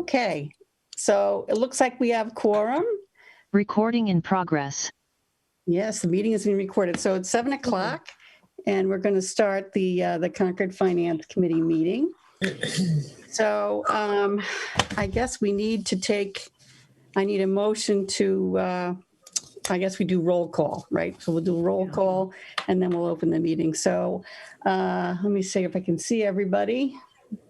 Okay, so it looks like we have quorum. Recording in progress. Yes, the meeting is being recorded. So it's 7 o'clock, and we're going to start the Concord Finance Committee meeting. So I guess we need to I need a motion to, I guess we do roll call, right? So we'll do roll call, and then we'll open the meeting. So let me see if I can see everybody.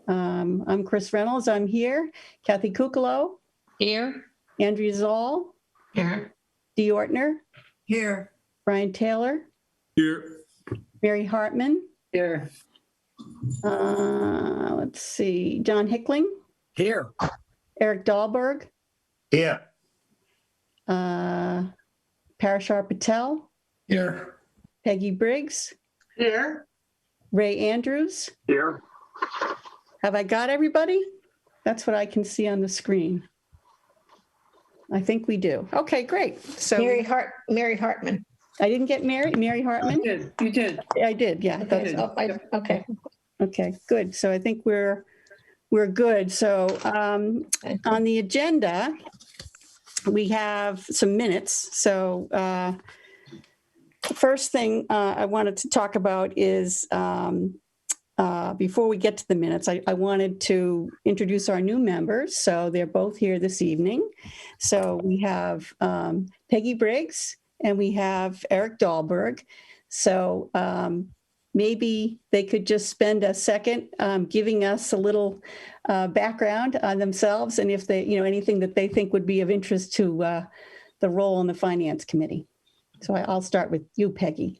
I'm Chris Reynolds. I'm here. Kathy Kukalo. Here. Andrea Zoll. Here. Dee Ortner. Here. Brian Taylor. Here. Mary Hartman. Here. Let's see. John Hickling. Here. Eric Dahlberg. Here. Parashar Patel. Here. Peggy Briggs. Here. Ray Andrews. Here. Have I got everybody? That's what I can see on the screen. I think we do. Okay, great. So Mary Hartman. I didn't get Mary Hartman. You did. I did. Yeah. That's, Okay. okay, good. So I think we're good. So on the agenda, we have some minutes. So the first thing I wanted to talk about is before we get to the minutes, I wanted to introduce our new members. So they're both here this evening. So we have Peggy Briggs and we have Eric Dahlberg. So maybe they could just spend a second giving us a little background on themselves and if they, anything that they think would be of interest to the role in the Finance Committee. So I'll start with you, Peggy.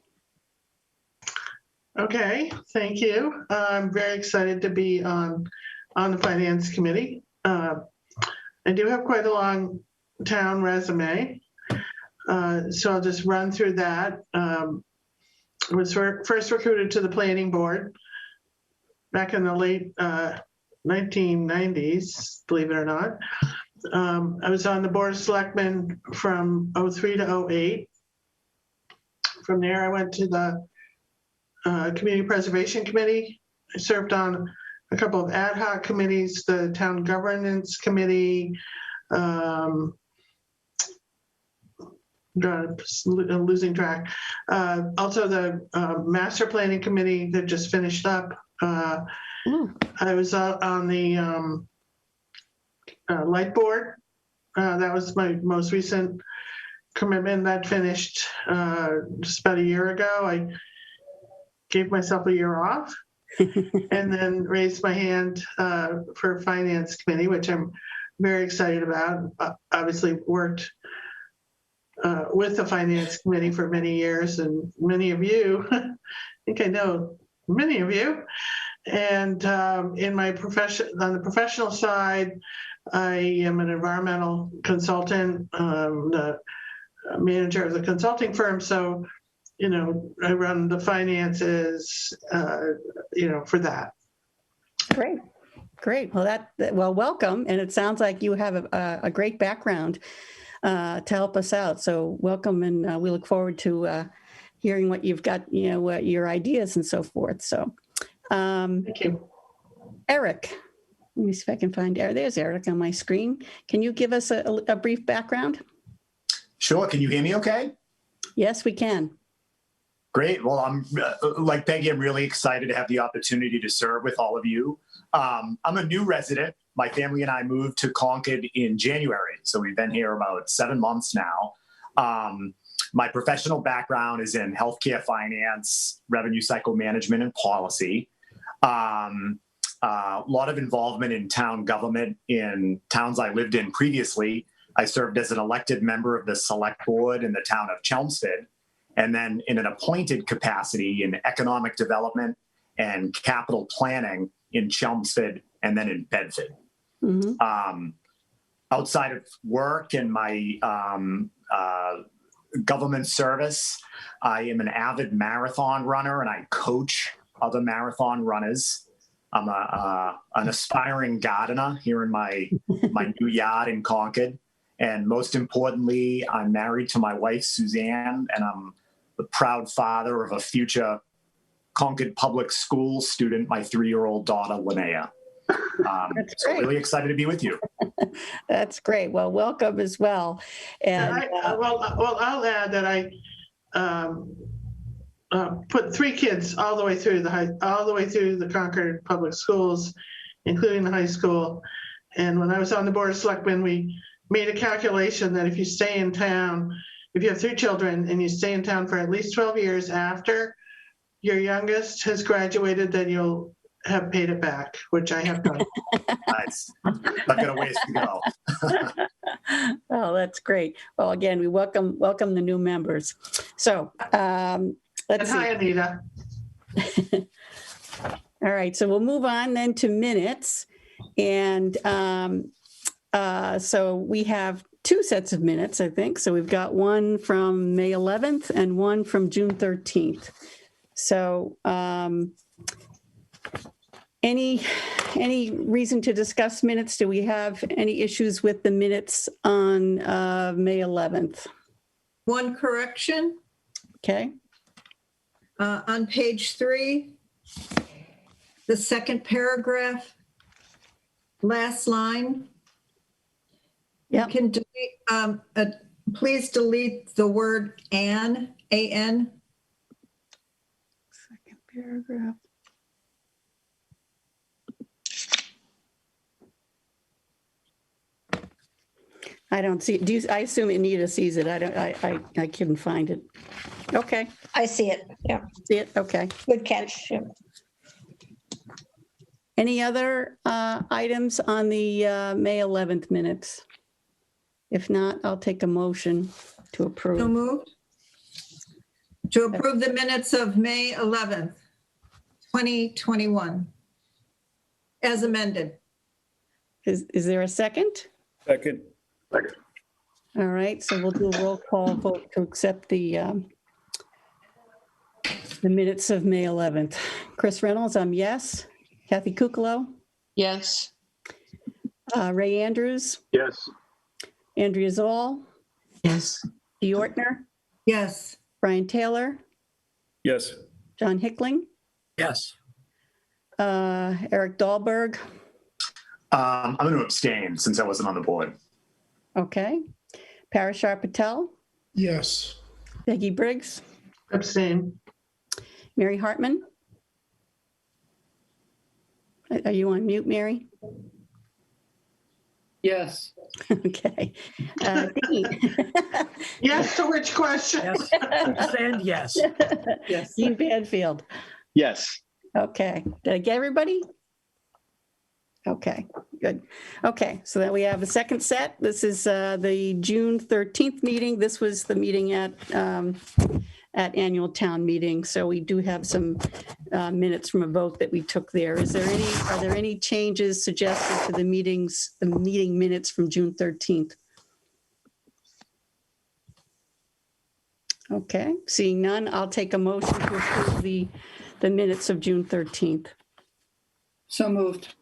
Okay, thank you. I'm very excited to be on the Finance Committee. I do have quite a long town resume, so I'll just run through that. I was first recruited to the Planning Board back in the late 1990s, believe it or not. I was on the Board of Selectmen from 03 to 08. From there, I went to the Community Preservation Committee. I served on a couple of ad hoc committees, the Town Governance Committee, losing track. Also the Master Planning Committee that just finished up. I was on the Light Board. That was my most recent commitment that finished just about a year ago. I gave myself a year off and then raised my hand for Finance Committee, which I'm very excited about. Obviously worked with the Finance Committee for many years, and many of you, I think I know many of you. And in my profession, on the professional side, I am an environmental consultant, the manager of the consulting firm. So I run the finances, for that. Great. Well, welcome. And it sounds like you have a great background to help us out. So welcome, and we look forward to hearing what you've got, what your ideas and so forth. So, Thank you. Eric, let me see if I can find Eric. There's Eric on my screen. Can you give us a brief background? Sure. Can you hear me okay? Yes, we can. Great. Well, I'm like Peggy, I'm really excited to have the opportunity to serve with all of you. I'm a new resident. My family and I moved to Concord in January. So we've been here about 7 months now. My professional background is in healthcare finance, revenue cycle management, and policy. A lot of involvement in town government in towns I lived in previously. I served as an elected member of the select board in the town of Chelmsford, and then in an appointed capacity in economic development and capital planning in Chelmsford and then in Bedford. Mm-hmm. Outside of work and my government service, I am an avid marathon runner and I coach other marathon runners. I'm an aspiring gardener here in my new yard in Concord. And most importantly, I'm married to my wife, Suzanne, and I'm the proud father of a future Concord Public School student, my 3-year-old daughter, Linnea. That's So great. really excited to be with you. That's great. Well, welcome as well. And I'll add that I put 3 kids all the way through the Concord Public Schools, including the high school. And when I was on the Board of Selectmen, we made a calculation that if you stay in town, if you have 3 children and you stay in town for at least 12 years after your youngest has graduated, then you'll have paid it back, which I have done. Nice. I've got a ways to go. Oh, that's great. Well, again, we welcome the new members. So And let's see. hi, Anita. All right, so we'll move on then to minutes. And so we have 2 sets of minutes, I think. So we've got one from May 11th and one from June 13th. So any reason to discuss minutes? Do we have any issues with the minutes on May 11th? One correction, Okay, on page 3, the second paragraph, last line. You Yep. can delete, please delete the word an, A-N. second paragraph. I don't see it. I assume Anita sees it. I couldn't find it. Okay, I see it. Yeah, see it? Okay. good catch. Yeah. Any other items on the May 11th minutes? If not, I'll take a motion to So approve. moved. To approve the minutes of May 11th, 2021, as amended. Is there a second? Second. All right, so we'll do a roll call vote to accept the minutes of May 11th. Chris Reynolds, I'm yes. Kathy Kukalo, Yes. Ray Andrews, Yes. Andrea Zoll, Yes. Dee Ortner, Yes. Brian Taylor, Yes. John Hickling, Yes. Eric Dahlberg. I'm going to abstain since I wasn't on the board. Okay. Parashar Patel, Yes. Peggy Briggs, Abstain. Mary Hartman. Are you on mute, Mary? Yes. Okay. Dean. Yes to which question? Yes. And yes. Yes. Dean Banfield. Yes. Okay. Did I get everybody? Okay, good. Okay, so then we have a second set. This is the June 13th meeting. This was the meeting at annual town meeting. So we do have some minutes from a vote that we took there. Are there any changes suggested to the meeting minutes from June 13th? Okay, seeing none, I'll take a motion to approve the minutes of June 13th. So moved.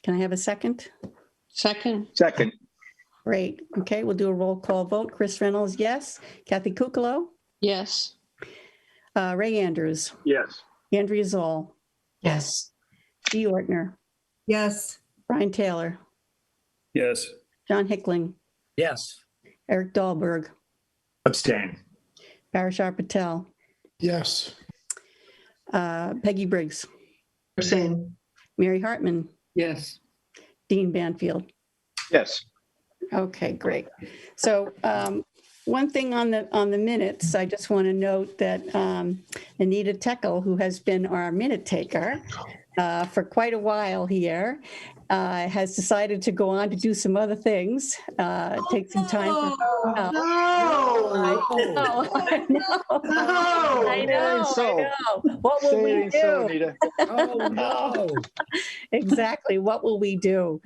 Can I have a second? Second. Second. Great. Okay, we'll do a roll call vote. Chris Reynolds, yes. Kathy Kukalo, Yes. Ray Andrews, Yes. Andrea Zoll, Yes. Dee Ortner, Yes. Brian Taylor, Yes. John Hickling, Yes. Eric Dahlberg, Abstain. Parashar Patel, Yes. Peggy Briggs, Abstain. Mary Hartman, Yes. Dean Banfield. Yes. Okay, great. So one thing on the minutes, I just want to note that Anita Tekel, who has been our minute taker for quite a while here, has decided to go on to do some other things, take some time for herself. No. I know. No. I know. So. I know. What will we do? Anita. Oh, no. Exactly. What will we do?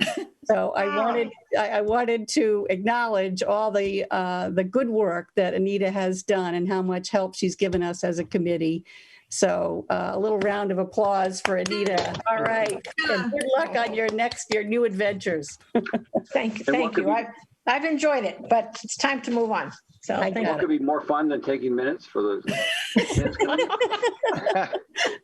So I wanted to acknowledge all the good work that Anita has done and how much help she's given us as a committee. So a little round of applause for Anita. All right. And good luck on your new adventures. Thank And what you. could I've enjoyed it, but it's time to move on. So I thank got What could be more fun than taking minutes for the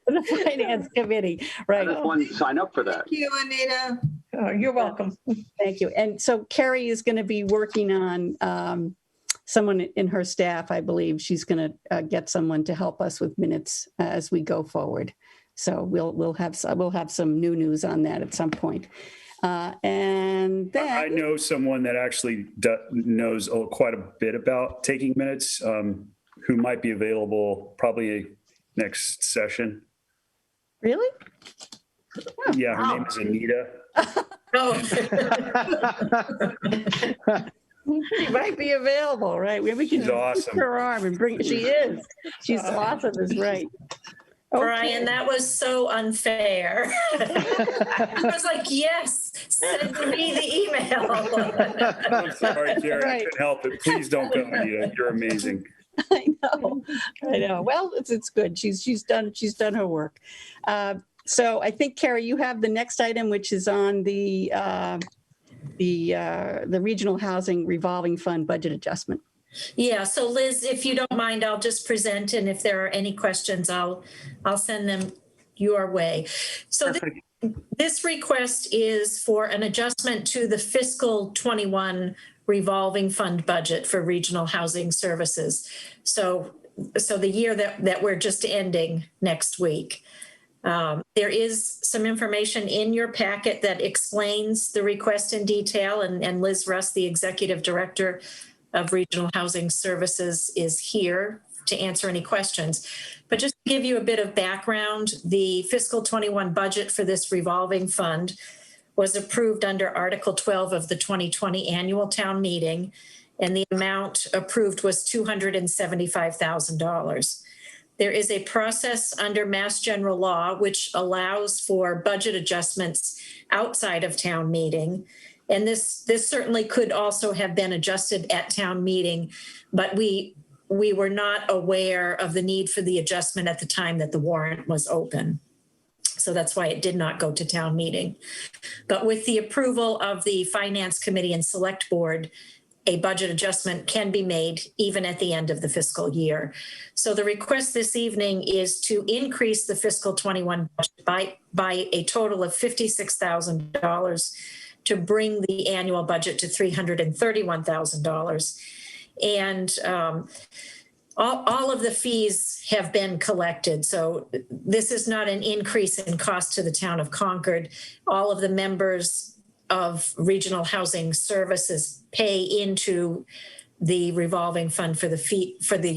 The Finance Committee, I right. just want to sign up for that. Thank you, Anita. Oh, you're welcome. Thank you. And so Carrie is going to be working on someone in her staff, I believe. She's going to get someone to help us with minutes as we go forward. So we'll have some new news on that at some point. And I then know someone that actually knows quite a bit about taking minutes, who might be available probably next session. really? Yeah, her name is Anita. She might be available, right? Maybe we can She's awesome. her arm and bring. She is. She's awesome. Is right. Okay. Brian, that was so unfair. I was like, yes, send me the email. I'm sorry, Carrie, I Right. couldn't help it. Please don't go, Anita. You're amazing. I know. Well, it's good. She's done her work. So I think Carrie, you have the next item, which is on the Regional Housing Revolving Fund budget adjustment. Yeah, so Liz, if you don't mind, I'll just present, and if there are any questions, I'll send them your way. So this request is for an adjustment to the fiscal 21 revolving fund budget for regional housing services. So the year that we're just ending next week. There is some information in your packet that explains the request in detail, and Liz Russ, the Executive Director of Regional Housing Services, is here to answer any questions. But just to give you a bit of background, the fiscal 21 budget for this revolving fund was approved under Article 12 of the 2020 annual town meeting, and the amount approved was $275,000. There is a process under Mass General Law which allows for budget adjustments outside of town meeting. And this certainly could also have been adjusted at town meeting, but we were not aware of the need for the adjustment at the time that the warrant was open. So that's why it did not go to town meeting. But with the approval of the Finance Committee and Select Board, a budget adjustment can be made even at the end of the fiscal year. So the request this evening is to increase the fiscal 21 budget by a total of $56,000 to bring the annual budget to $331,000. And all of the fees have been collected. So this is not an increase in cost to the town of Concord. All of the members of Regional Housing Services pay into the revolving fund for the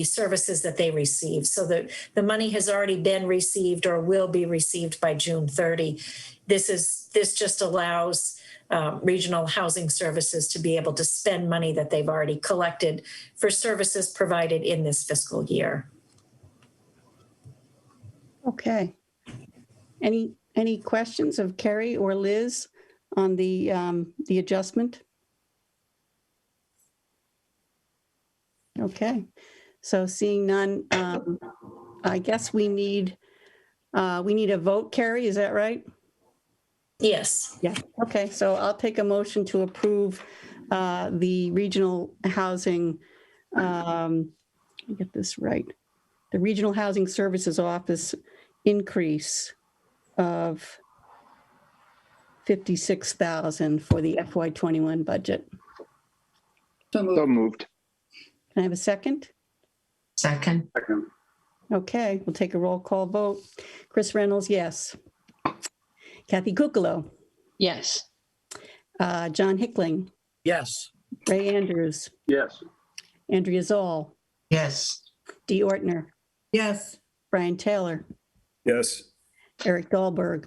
services that they receive. So the money has already been received or will be received by June 30. This just allows Regional Housing Services to be able to spend money that they've already collected for services provided in this fiscal year. Okay. Any questions of Carrie or Liz on the adjustment? Okay. So seeing none, I guess we need a vote, Carrie, is that right? Yes. Yeah. Okay. So I'll take a motion to approve the Regional Housing, let me get this right, the Regional Housing Services Office increase of $56,000 for the FY21 budget. So moved. Can I have a second? Second. Second. Okay, we'll take a roll call vote. Chris Reynolds, yes. Kathy Kukalo, Yes. John Hickling, Yes. Ray Andrews, Yes. Andrea Zoll, Yes. Dee Ortner, Yes. Brian Taylor, Yes. Eric Dahlberg,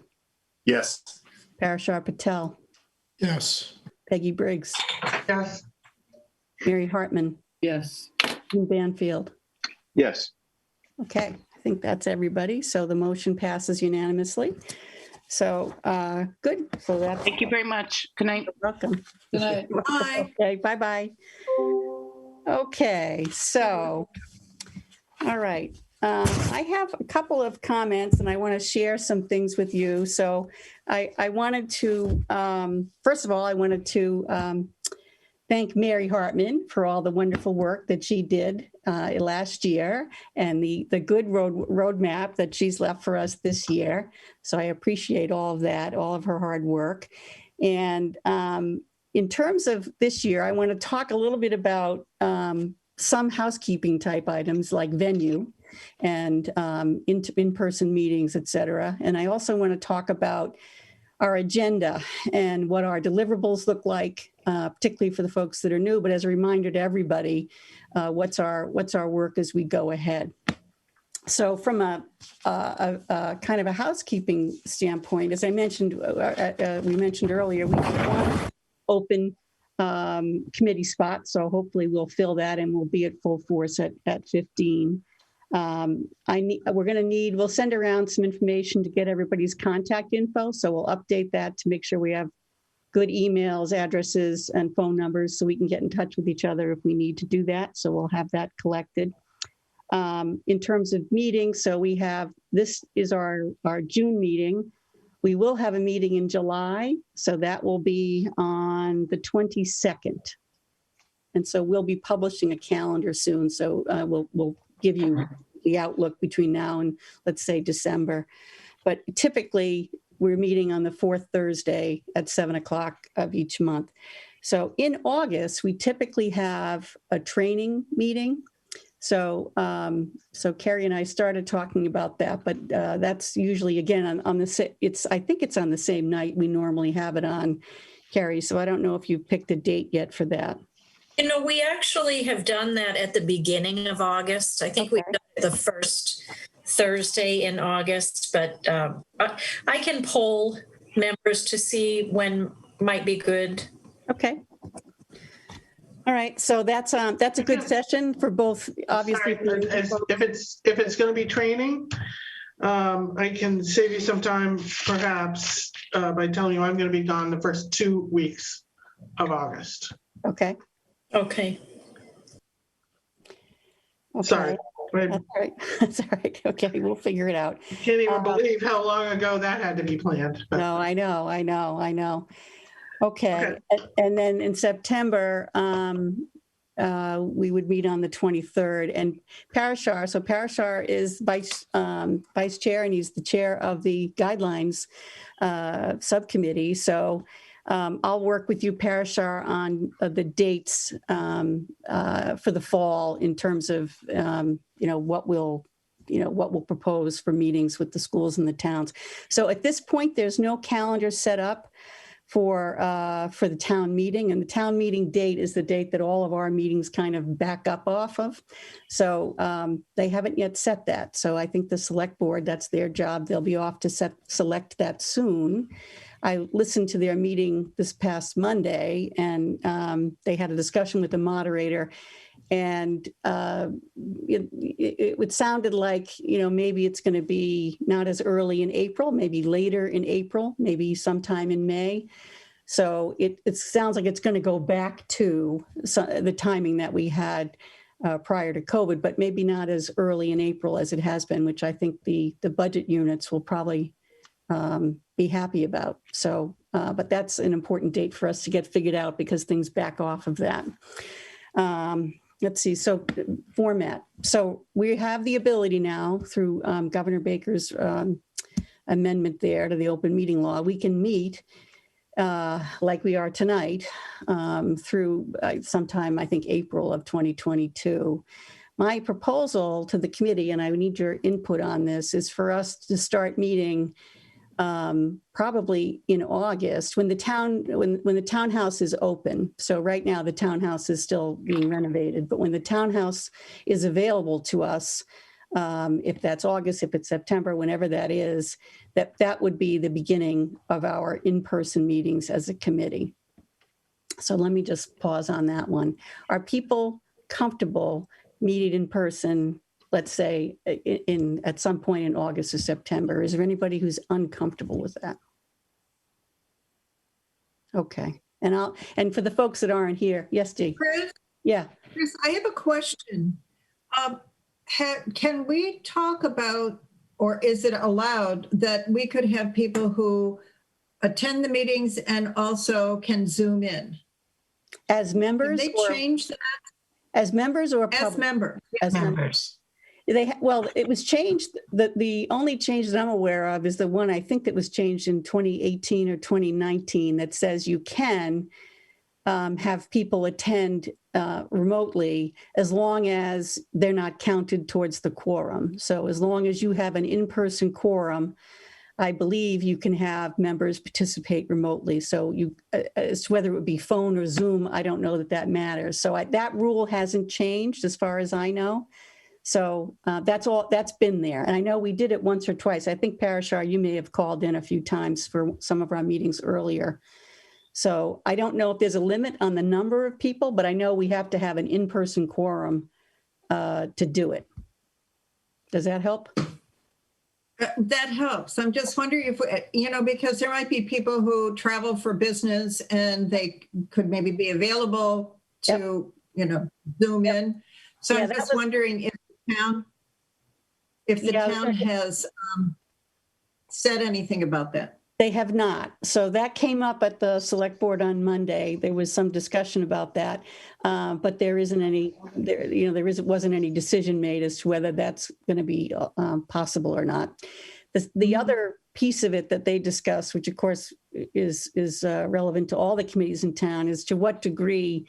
Yes. Parashar Patel, Yes. Peggy Briggs, Yes. Mary Hartman, Yes. Jim Banfield. Yes. Okay, I think that's everybody. So the motion passes unanimously. So, good. So that's Thank you very much. Good night. welcome. Good night. Bye. Okay, bye-bye. Okay, so, all right. I have a couple of comments and I want to share some things with you. So I wanted to, first of all, I wanted to thank Mary Hartman for all the wonderful work that she did last year and the good roadmap that she's left for us this year. So I appreciate all of that, all of her hard work. And in terms of this year, I want to talk a little bit about some housekeeping type items like venue and in-person meetings, et cetera. And I also want to talk about our agenda and what our deliverables look like, particularly for the folks that are new, but as a reminder to everybody, what's our work as we go ahead. So from a kind of a housekeeping standpoint, as I mentioned, we mentioned earlier, we have one open committee spot, so hopefully we'll fill that and we'll be at full force at 15. We'll send around some information to get everybody's contact info. So we'll update that to make sure we have good emails, addresses, and phone numbers so we can get in touch with each other if we need to do that. So we'll have that collected. In terms of meetings, so this is our June meeting. We will have a meeting in July. So that will be on the 22nd. And so we'll be publishing a calendar soon. So we'll give you the outlook between now and, let's say, December. But typically, we're meeting on the fourth Thursday at 7 o'clock of each month. So in August, we typically have a training meeting. So Carrie and I started talking about that, but that's usually, again, I think it's on the same night we normally have it on, Carrie. So I don't know if you've picked a date yet for that. You know, we actually have done that at the beginning of August. I think we've done it the first Thursday in August, but I can poll members to see when might be good. Okay. All right. So that's a good session for both, obviously. Sorry, if it's going to be training, I can save you some time perhaps by telling you I'm going to be gone the first 2 weeks of August. Okay. Okay. Sorry. That's all right. That's all right. Okay, we'll figure it out. I can't even believe how long ago that had to be planned. But. No, I know. Okay. And then in September, we would meet on the 23rd. And Parashar, so Parashar is vice chair, and he's the chair of the guidelines subcommittee. So I'll work with you, Parashar, on the dates for the fall in terms of what we'll propose for meetings with the schools and the towns. So at this point, there's no calendar set up for the town meeting, and the town meeting date is the date that all of our meetings kind of back up off of. So they haven't yet set that. So I think the select board, that's their job. They'll be off to select that soon. I listened to their meeting this past Monday, and they had a discussion with the moderator, and it sounded like, maybe it's going to be not as early in April, maybe later in April, maybe sometime in May. So it sounds like it's going to go back to the timing that we had prior to COVID, but maybe not as early in April as it has been, which I think the budget units will probably be happy about. So, but that's an important date for us to get figured out because things back off of that. Let's see, so format. So we have the ability now through Governor Baker's amendment there to the open meeting law, we can meet like we are tonight through sometime, I think, April of 2022. My proposal to the committee, and I need your input on this, is for us to start meeting probably in August when the townhouse is open. So right now the townhouse is still being renovated, but when the townhouse is available to us, if that's August, if it's September, whenever that is, that would be the beginning of our in-person meetings as a committee. So let me just pause on that one. Are people comfortable meeting in person, let's say at some point in August or September? Is there anybody who's uncomfortable with that? Okay. And for the folks that aren't here, yes, Dee. Chris? Yeah. Chris, I have a question. Can we talk about, or is it allowed that we could have people who attend the meetings and also can Zoom in? As Did members they or change that as members or as public? member? As members. Members. Well, it was changed. The only change that I'm aware of is the one I think that was changed in 2018 or 2019 that says you can have people attend remotely as long as they're not counted towards the quorum. So as long as you have an in-person quorum, I believe you can have members participate remotely. So as to whether it would be phone or Zoom, I don't know that matters. So that rule hasn't changed as far as I know. So that's been there. And I know we did it once or twice. I think Parashar, you may have called in a few times for some of our meetings earlier. So I don't know if there's a limit on the number of people, but I know we have to have an in-person quorum to do it. Does that help? That helps. I'm just wondering if, because there might be people who travel for business and they could maybe be available to, Zoom in. So Yeah, I'm just wondering if the town has said anything about that. They have not. So that came up at the select board on Monday. There was some discussion about that, but there isn't any. Wasn't any decision made as to whether that's going to be possible or not. The other piece of it that they discussed, which of course is relevant to all the committees in town, is to what degree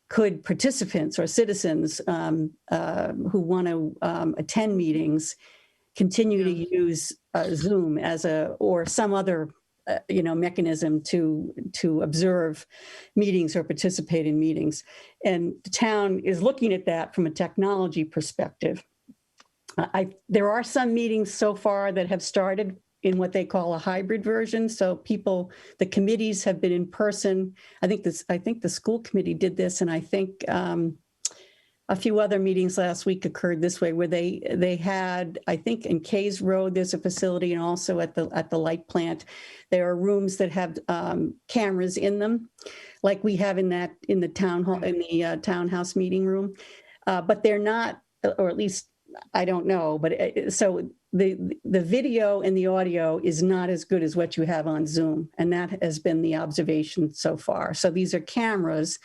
could participants or citizens who want to attend meetings continue to use Zoom or some other mechanism to observe meetings or participate in meetings. And the town is looking at that from a technology perspective. There are some meetings so far that have started in what they call a hybrid version. So the committees have been in person. I think the school committee did this, and I think a few other meetings last week occurred this way, where they had, I think in Kays Road, there's a facility, and also at the light plant, there are rooms that have cameras in them, like we have in the town hall, in the townhouse meeting room, but they're not, or at least I don't know, but so the video and the audio is not as good as what you have on Zoom, and that has been the observation so far. So these are cameras.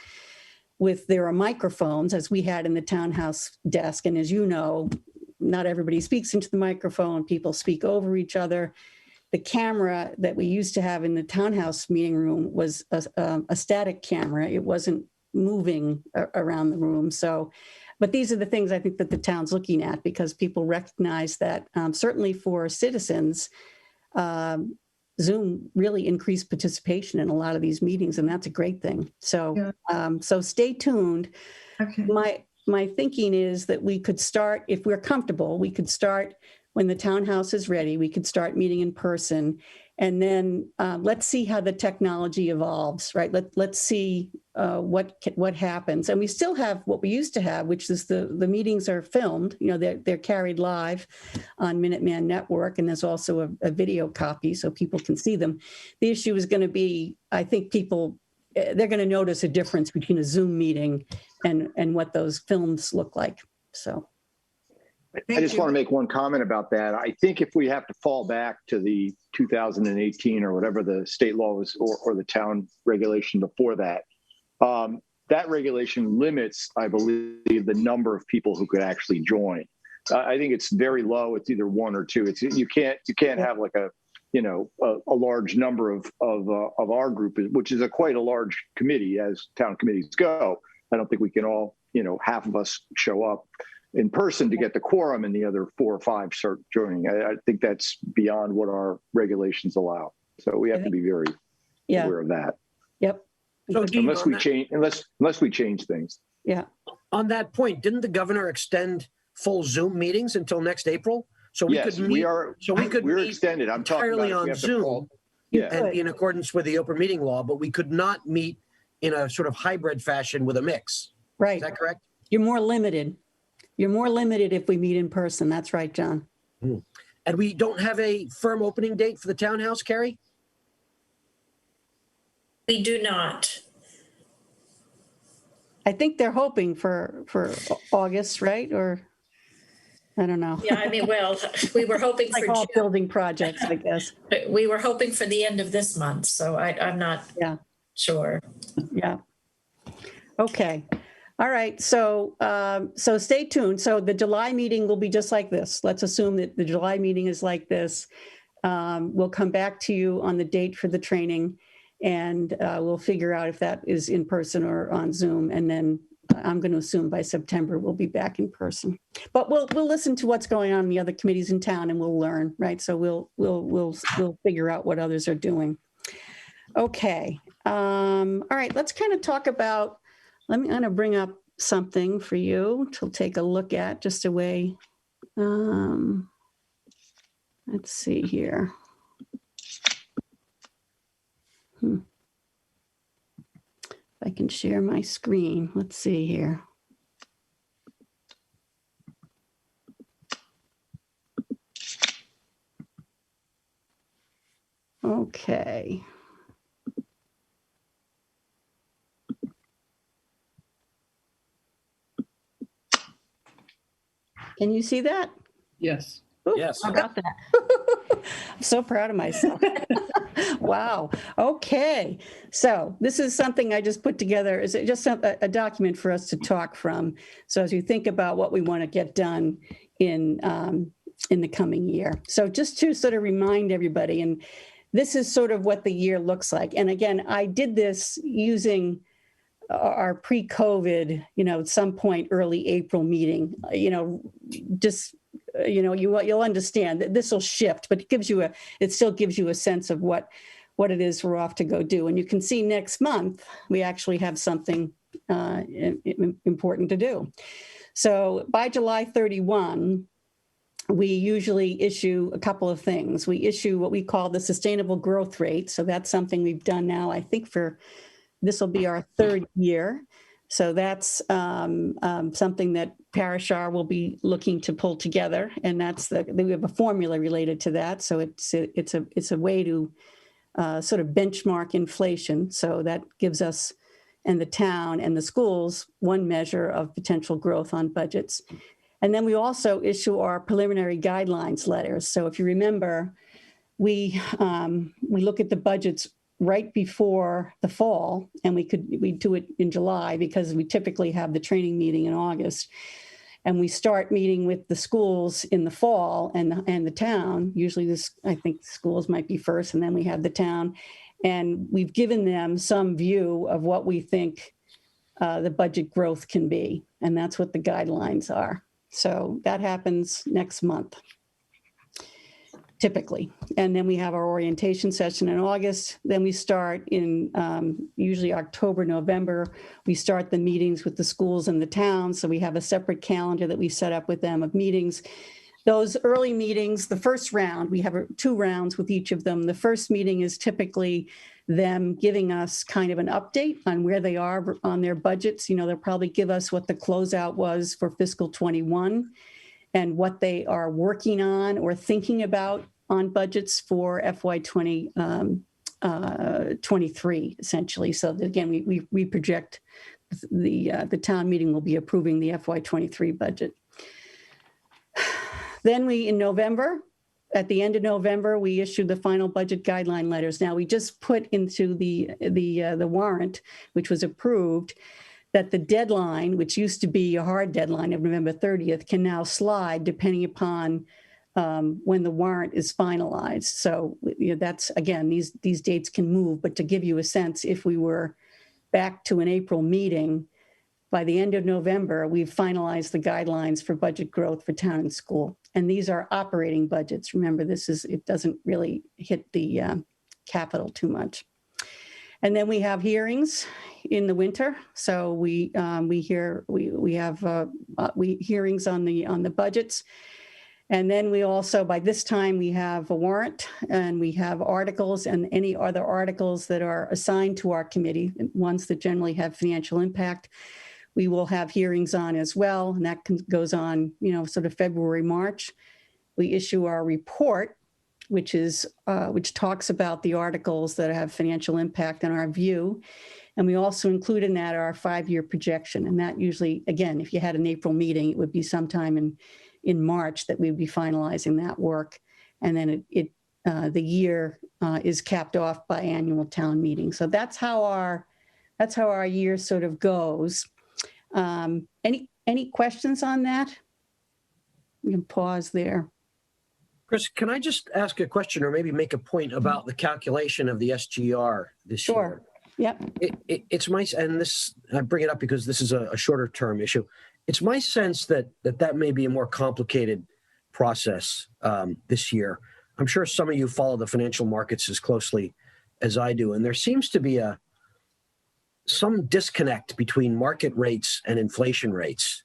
There are microphones, as we had in the townhouse desk. And as you know, not everybody speaks into the microphone. People speak over each other. The camera that we used to have in the townhouse meeting room was a static camera. It wasn't moving around the room. But these are the things I think that the town's looking at, because people recognize that certainly for citizens, Zoom really increased participation in a lot of these meetings, and that's a great thing. So, so stay tuned. Okay. My thinking is that we could start, if we're comfortable, we could start when the townhouse is ready. We could start meeting in person, and then let's see how the technology evolves, right? Let's see what happens. And we still have what we used to have, which is the meetings are filmed. They're carried live on Minuteman Network, and there's also a video copy so people can see them. The issue is going to be, I think they're going to notice a difference between a Zoom meeting and what those films look like. So. I just want to make one comment about that. I think if we have to fall back to the 2018 or whatever the state law was, or the town regulation before that, that regulation limits, I believe, the number of people who could actually join. I think it's very low. It's either one or two. You can't have like a large number of our group, which is quite a large committee as town committees go. I don't think we can all, half of us show up in person to get the quorum and the other 4 or 5 start joining. I think that's beyond what our regulations allow. So we have to be very aware of that. Yep. So unless we change things. Yeah. On that point, didn't the governor extend full Zoom meetings until next April? So we could meet. We're extended. I'm talking entirely about on Zoom, and in accordance with the open meeting law, but we could not meet in a sort of hybrid fashion with a mix. Right. Is that correct? You're more limited. You're more limited if we meet in person. That's right, John. And we don't have a firm opening date for the townhouse, Carrie? We do not. I think they're hoping for August, right? Or I don't know. Yeah, I mean, well, we were hoping like for all June. building projects, I guess. We were hoping for the end of this month, so I'm not sure. Yeah. Okay. All right. So, so stay tuned. So the July meeting will be just like this. Let's assume that the July meeting is like this. We'll come back to you on the date for the training, and we'll figure out if that is in person or on Zoom. And then I'm going to assume by September we'll be back in person. But we'll listen to what's going on in the other committees in town, and we'll learn, right? So we'll figure out what others are doing. Okay. All right. Let's kind of talk about. I'm going to bring up something for you to take a look at, just a way. Let's see here. If I can share my screen. Let's see here. Okay. Can you see that? Yes. Ooh, Yes. How about that? I'm so proud of myself. Wow. Okay. So this is something I just put together. Is just a document for us to talk from. So as you think about what we want to get done in the coming year. So just to sort of remind everybody, and this is sort of what the year looks like. And again, I did this using our pre-COVID, at some point early April meeting, just, you'll understand that this will shift, but it still gives you a sense of what it is we're off to go do. And you can see next month, we actually have something important to do. So by July 31, we usually issue a couple of things. We issue what we call the sustainable growth rate. So that's something we've done now, I think this will be our third year. So that's something that Parashar will be looking to pull together. And we have a formula related to that. So it's a way to sort of benchmark inflation. So that gives us and the town and the schools one measure of potential growth on budgets. And then we also issue our preliminary guidelines letters. So if you remember, we look at the budgets right before the fall, and we do it in July because we typically have the training meeting in August. And we start meeting with the schools in the fall and the town. Usually I think schools might be first, and then we have the town. And we've given them some view of what we think the budget growth can be. And that's what the guidelines are. So that happens next month, typically. And then we have our orientation session in August. Then we start in usually October, November, we start the meetings with the schools and the towns. So we have a separate calendar that we set up with them of meetings. Those early meetings, the first round, we have 2 rounds with each of them. The first meeting is typically them giving us kind of an update on where they are on their budgets. They'll probably give us what the closeout was for fiscal 21 and what they are working on or thinking about on budgets for FY 23, essentially. So again, we project the town meeting will be approving the FY 23 budget. Then in November, at the end of November, we issued the final budget guideline letters. Now we just put into the warrant, which was approved, that the deadline, which used to be a hard deadline of November 30th, can now slide depending upon when the warrant is finalized. So that's, again, these dates can move, but to give you a sense, if we were back to an April meeting, by the end of November, we've finalized the guidelines for budget growth for town and school. And these are operating budgets. Remember, it doesn't really hit the capital too much. And then we have hearings in the winter. So we have hearings on the budgets. And then we also, by this time, we have a warrant and we have articles and any other articles that are assigned to our committee, ones that generally have financial impact. We will have hearings on as well, and that goes on, sort of February, March. We issue our report, which talks about the articles that have financial impact in our view. And we also include in that our 5-year projection. And that usually, again, if you had an April meeting, it would be sometime in March that we'd be finalizing that work. And then the year is capped off by annual town meeting. So that's how our that's how our year sort of goes. Any questions on that? We can pause there. Chris, can I just ask a question or maybe make a point about the calculation of the SGR this Sure. year? Yep. It's my, and this, I bring it up because this is a shorter term issue. It's my sense that may be a more complicated process this year. I'm sure some of you follow the financial markets as closely as I do, and there seems to be some disconnect between market rates and inflation rates.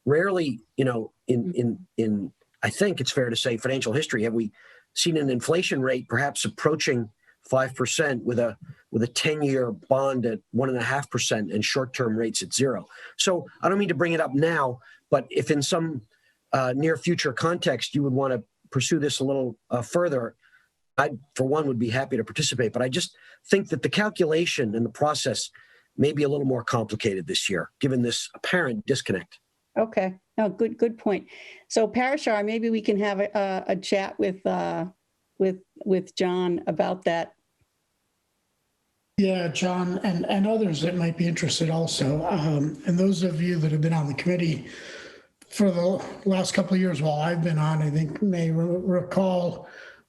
Rarely, in I think it's fair to say financial history, have we seen an inflation rate perhaps approaching 5% with a 10-year bond at 1.5% and short-term rates at 0. So I don't mean to bring it up now, but if in some near future context you would want to pursue this a little further, I, for one, would be happy to participate. But I just think that the calculation and the process may be a little more complicated this year, given this apparent disconnect. Okay. No, good point. So Parashar, maybe we can have a chat with John about that. Yeah, John and others that might be interested also. And those of you that have been on the committee for the last couple of years while I've been on, I think may recall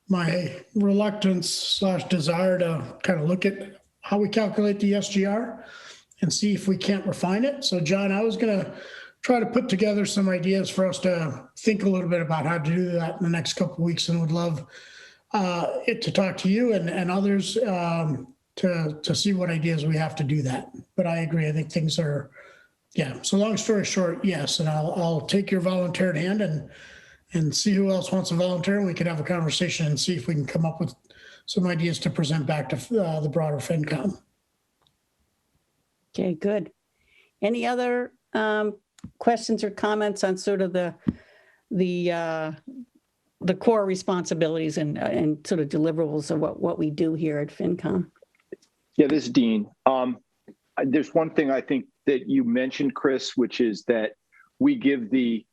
my reluctance / desire to kind of look at how we calculate the SGR and see if we can't refine it. So John, I was going to try to put together some ideas for us to think a little bit about how to do that in the next couple of weeks, and would love it to talk to you and others to see what ideas we have to do that. But I agree. I think things are, yeah. So long story short, yes. And I'll take your volunteered hand and see who else wants to volunteer. And we can have a conversation and see if we can come up with some ideas to present back to the broader FinCom. Okay, good. Any other questions or comments on sort of the core responsibilities and sort of deliverables of what we do here at FinCom? Yeah, this is Dean. There's one thing I think that you mentioned, Chris, which is that we give the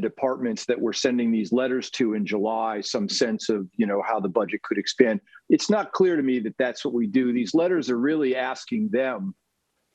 departments that we're sending these letters to in July some sense of, how the budget could expand. It's not clear to me that that's what we do. These letters are really asking them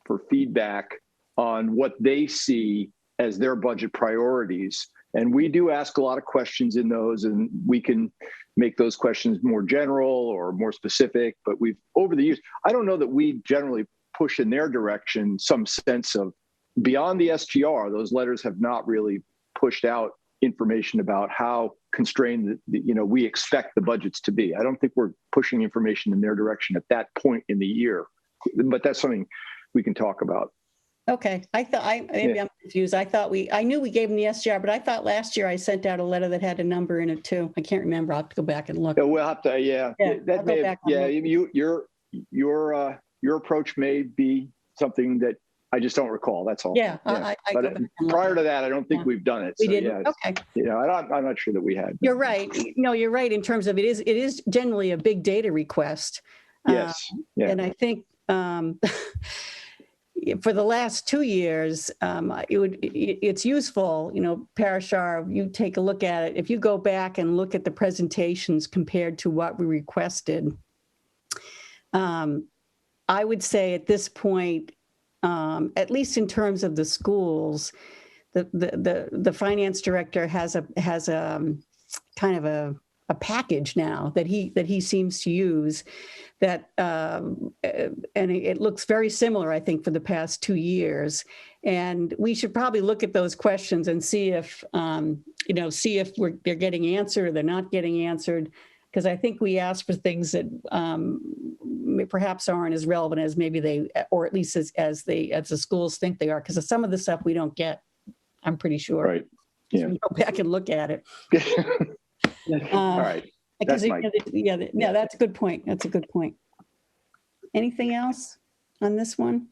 for feedback on what they see as their budget priorities. And we do ask a lot of questions in those, and we can make those questions more general or more specific. But we've, over the years, I don't know that we generally push in their direction some sense of, beyond the SGR, those letters have not really pushed out information about how constrained we expect the budgets to be. I don't think we're pushing information in their direction at that point in the year, but that's something we can talk about. Okay, maybe I'm confused. I knew we gave them the SGR, but I thought last year I sent out a letter that had a number in it too. I can't remember. I'll have to go back and look. Yeah, we'll have to. Yeah, that may have, your approach may be something that I just don't recall. That's all. Yeah, but prior to that, I don't think we've done it. We didn't. Okay. I'm not sure that we had. You're right. No, you're right. In terms of it is generally a big data request. Yes. And I think. For the last 2 years, it's useful, Parashar, you take a look at it. If you go back and look at the presentations compared to what we requested, I would say at this point, at least in terms of the schools, the finance director has a kind of a package now that he seems to use that and it looks very similar, I think, for the past 2 years. And we should probably look at those questions and see if they're getting answered or they're not getting answered, because I think we asked for things that perhaps aren't as relevant as maybe they, or at least as the schools think they are, because some of the stuff we don't get, I'm pretty sure. Right. Yeah. So go back and look at it. All right. That's a good point. That's a good point. Anything else on this one?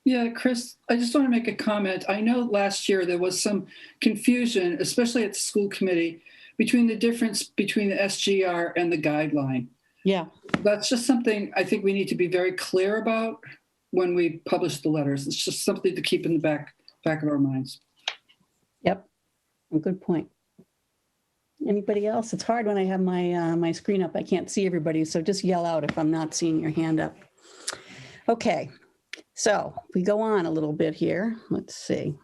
Yeah, Chris, I just want to make a comment. I know last year there was some confusion, especially at the school committee, between the difference between the SGR and the guideline. Yeah. That's just something I think we need to be very clear about when we publish the letters. It's just something to keep in the back of our minds. Yep. A good point. Anybody else? It's hard when I have my screen up. I can't see everybody, so just yell out if I'm not seeing your hand up. Okay, so we go on a little bit here. Let's see.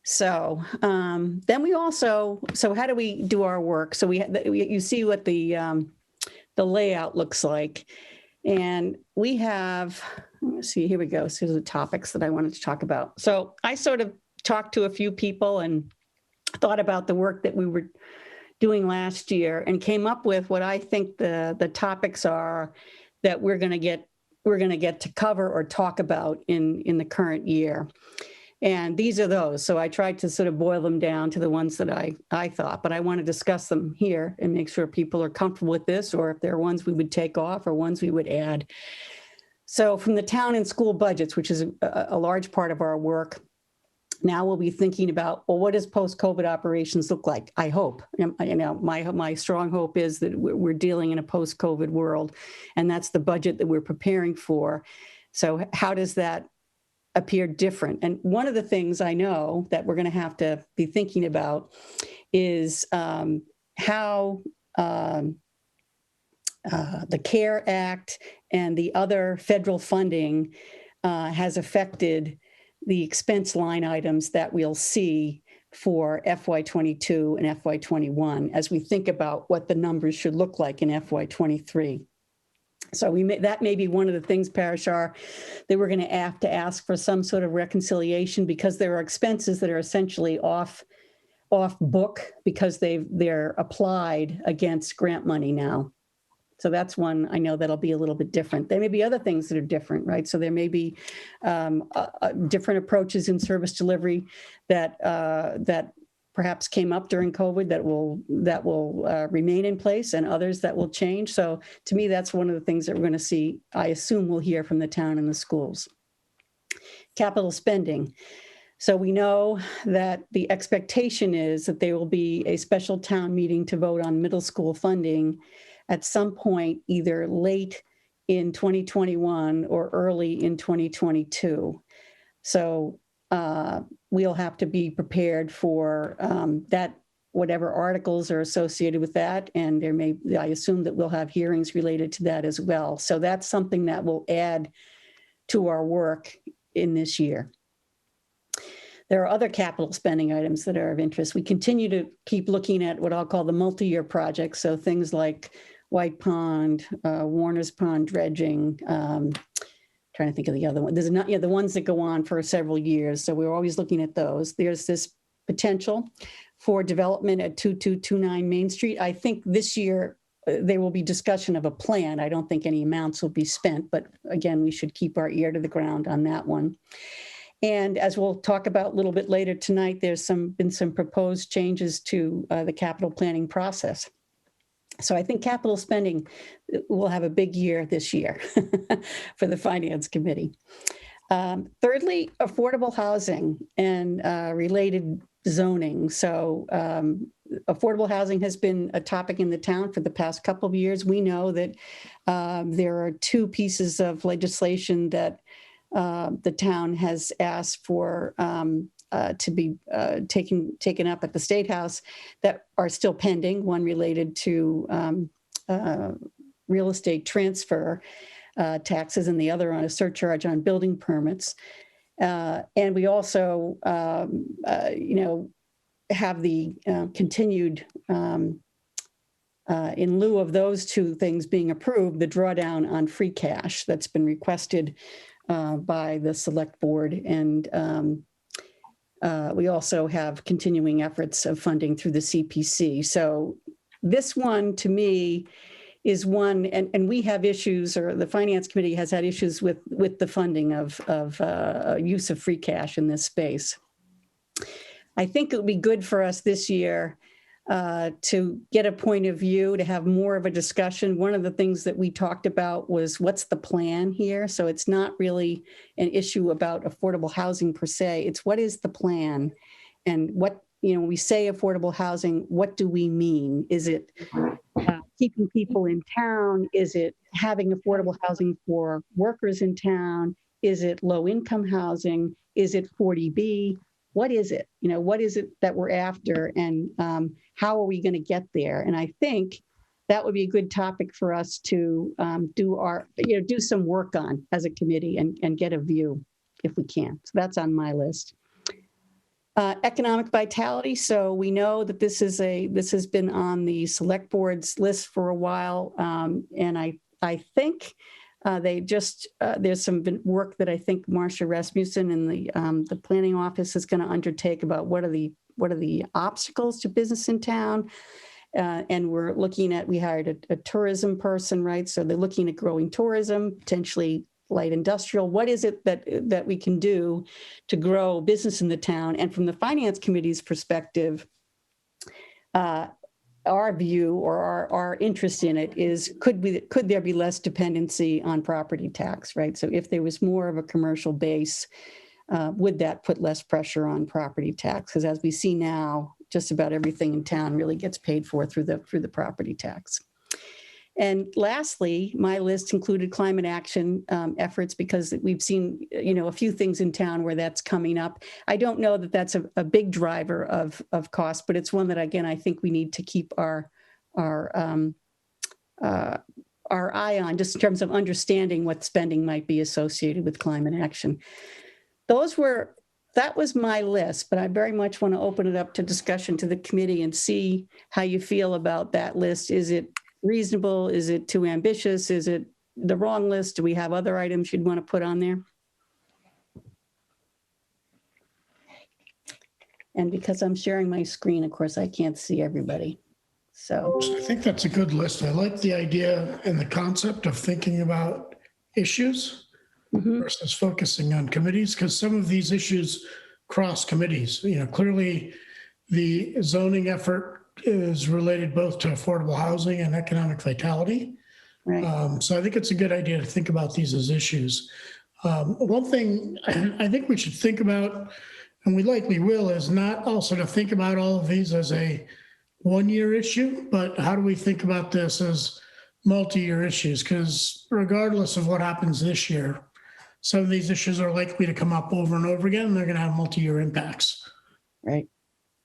So then we also, so how do we do our work? So you see what the layout looks like. And we have, let's see, here we go. So here's the topics that I wanted to talk about. So I sort of talked to a few people and thought about the work that we were doing last year and came up with what I think the topics are that we're going to get to cover or talk about in the current year. And these are those. So I tried to sort of boil them down to the ones that I thought, but I want to discuss them here and make sure people are comfortable with this, or if there are ones we would take off or ones we would add. So from the town and school budgets, which is a large part of our work, now we'll be thinking about, well, what does post-COVID operations look like? I hope, my strong hope is that we're dealing in a post-COVID world, and that's the budget that we're preparing for. So how does that appear different? And one of the things I know that we're going to have to be thinking about is how the CARE Act and the other federal funding has affected the expense line items that we'll see for FY22 and FY21 as we think about what the numbers should look like in FY23. So that may be one of the things, Parashar, that we're going to have to ask for some sort of reconciliation, because there are expenses that are essentially off book because they're applied against grant money now. So that's one I know that'll be a little bit different. There may be other things that are different, right? So there may be different approaches in service delivery that perhaps came up during COVID that will remain in place, and others that will change. So to me, that's one of the things that we're going to see, I assume we'll hear from the town and the schools. Capital spending. So we know that the expectation is that there will be a special town meeting to vote on middle school funding at some point, either late in 2021 or early in 2022. So we'll have to be prepared for that, whatever articles are associated with that. And I assume that we'll have hearings related to that as well. So that's something that will add to our work in this year. There are other capital spending items that are of interest. We continue to keep looking at what I'll call the multi-year projects. So things like White Pond, Warner's Pond dredging, trying to think of the other one. There's not, the ones that go on for several years. So we're always looking at those. There's this potential for development at 2229 Main Street. I think this year there will be discussion of a plan. I don't think any amounts will be spent, but again, we should keep our ear to the ground on that one. And as we'll talk about a little bit later tonight, there's been some proposed changes to the capital planning process. So I think capital spending will have a big year this year for the Finance Committee. Thirdly, affordable housing and related zoning. So affordable housing has been a topic in the town for the past couple of years. We know that there are two pieces of legislation that the town has asked for to be taken up at the State House that are still pending, one related to real estate transfer taxes and the other on a surcharge on building permits. And we also, have the continued, in lieu of those two things being approved, the drawdown on free cash that's been requested by the select board. And we also have continuing efforts of funding through the CPC. So this one, to me, is one, and we have issues, or the Finance Committee has had issues with the funding of use of free cash in this space. I think it would be good for us this year to get a point of view, to have more of a discussion. One of the things that we talked about was what's the plan here? So it's not really an issue about affordable housing per se. It's what is the plan? And what, when we say affordable housing, what do we mean? Is it keeping people in town? Is it having affordable housing for workers in town? Is it low income housing? Is it 40B? What is it? What is it that we're after, and how are we going to get there? And I think that would be a good topic for us to do some work on as a committee and get a view if we can. So that's on my list. Economic vitality. So we know that this has been on the select board's list for a while, and I think there's some work that I think Marcia Rasmussen and the planning office is going to undertake about what are the obstacles to business in town. And we're looking at, we hired a tourism person, right? So they're looking at growing tourism, potentially light industrial. What is it that we can do to grow business in the town? And from the finance committee's perspective, our view or our interest in it is, could there be less dependency on property tax, right? So if there was more of a commercial base, would that put less pressure on property tax? Because as we see now, just about everything in town really gets paid for through the property tax. And lastly, my list included climate action efforts, because we've seen, a few things in town where that's coming up. I don't know that that's a big driver of cost, but it's one that, again, I think we need to keep our eye on, just in terms of understanding what spending might be associated with climate action. That was my list, but I very much want to open it up to discussion to the committee and see how you feel about that list. Is it reasonable? Is it too ambitious? Is it the wrong list? Do we have other items you'd want to put on there? And because I'm sharing my screen, of course, I can't see everybody. So I think that's a good list. I like the idea and the concept of thinking about issues versus focusing on committees, because some of these issues cross committees. Clearly the zoning effort is related both to affordable housing and economic vitality. Right. So I think it's a good idea to think about these as issues. One thing I think we should think about, and we likely will, is not also to think about all of these as a one-year issue, but how do we think about this as multi-year issues? Because regardless of what happens this year, some of these issues are likely to come up over and over again, and they're going to have multi-year impacts. Right.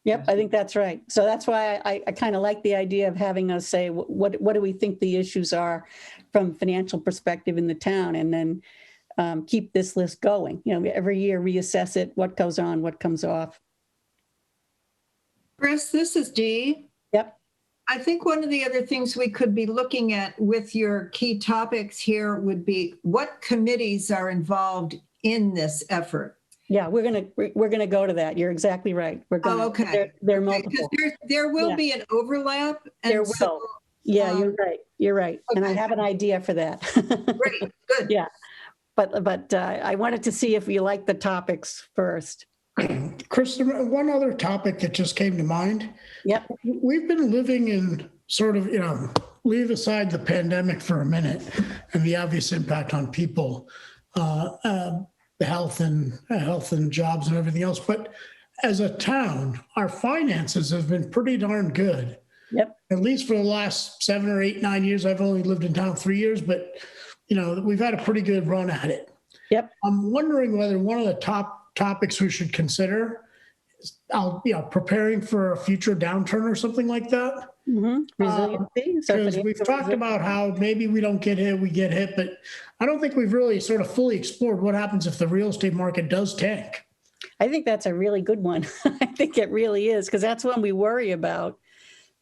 Yep, I think that's right. So that's why I kind of like the idea of having us say, what do we think the issues are from a financial perspective in the town, and then keep this list going. Every year reassess it, what goes on, what comes off. Chris, this is Dee. Yep. I think one of the other things we could be looking at with your key topics here would be what committees are involved in this effort. Yeah, we're gonna go to that. You're exactly right. We're gonna. Oh, okay. They're multiple. Because there will be an overlap. And there will. So, yeah, you're right. You're right. Okay. And I have an idea for that. Great. Good. Yeah, but I wanted to see if you like the topics first. Chris, one other topic that just came to mind. Yep. We've been living in sort of, leave aside the pandemic for a minute and the obvious impact on people, health and jobs and everything else. But as a town, our finances have been pretty darn good. Yep. At least for the last 7 or 8, 9 years. I've only lived in town 3 years, but we've had a pretty good run at it. Yep. I'm wondering whether one of the top topics we should consider is, preparing for a future downturn or something like that. Resiliency. Because we've talked about how maybe we don't get hit, we get hit, but I don't think we've really sort of fully explored what happens if the real estate market does tank. I think that's a really good one. I think it really is, because that's one we worry about.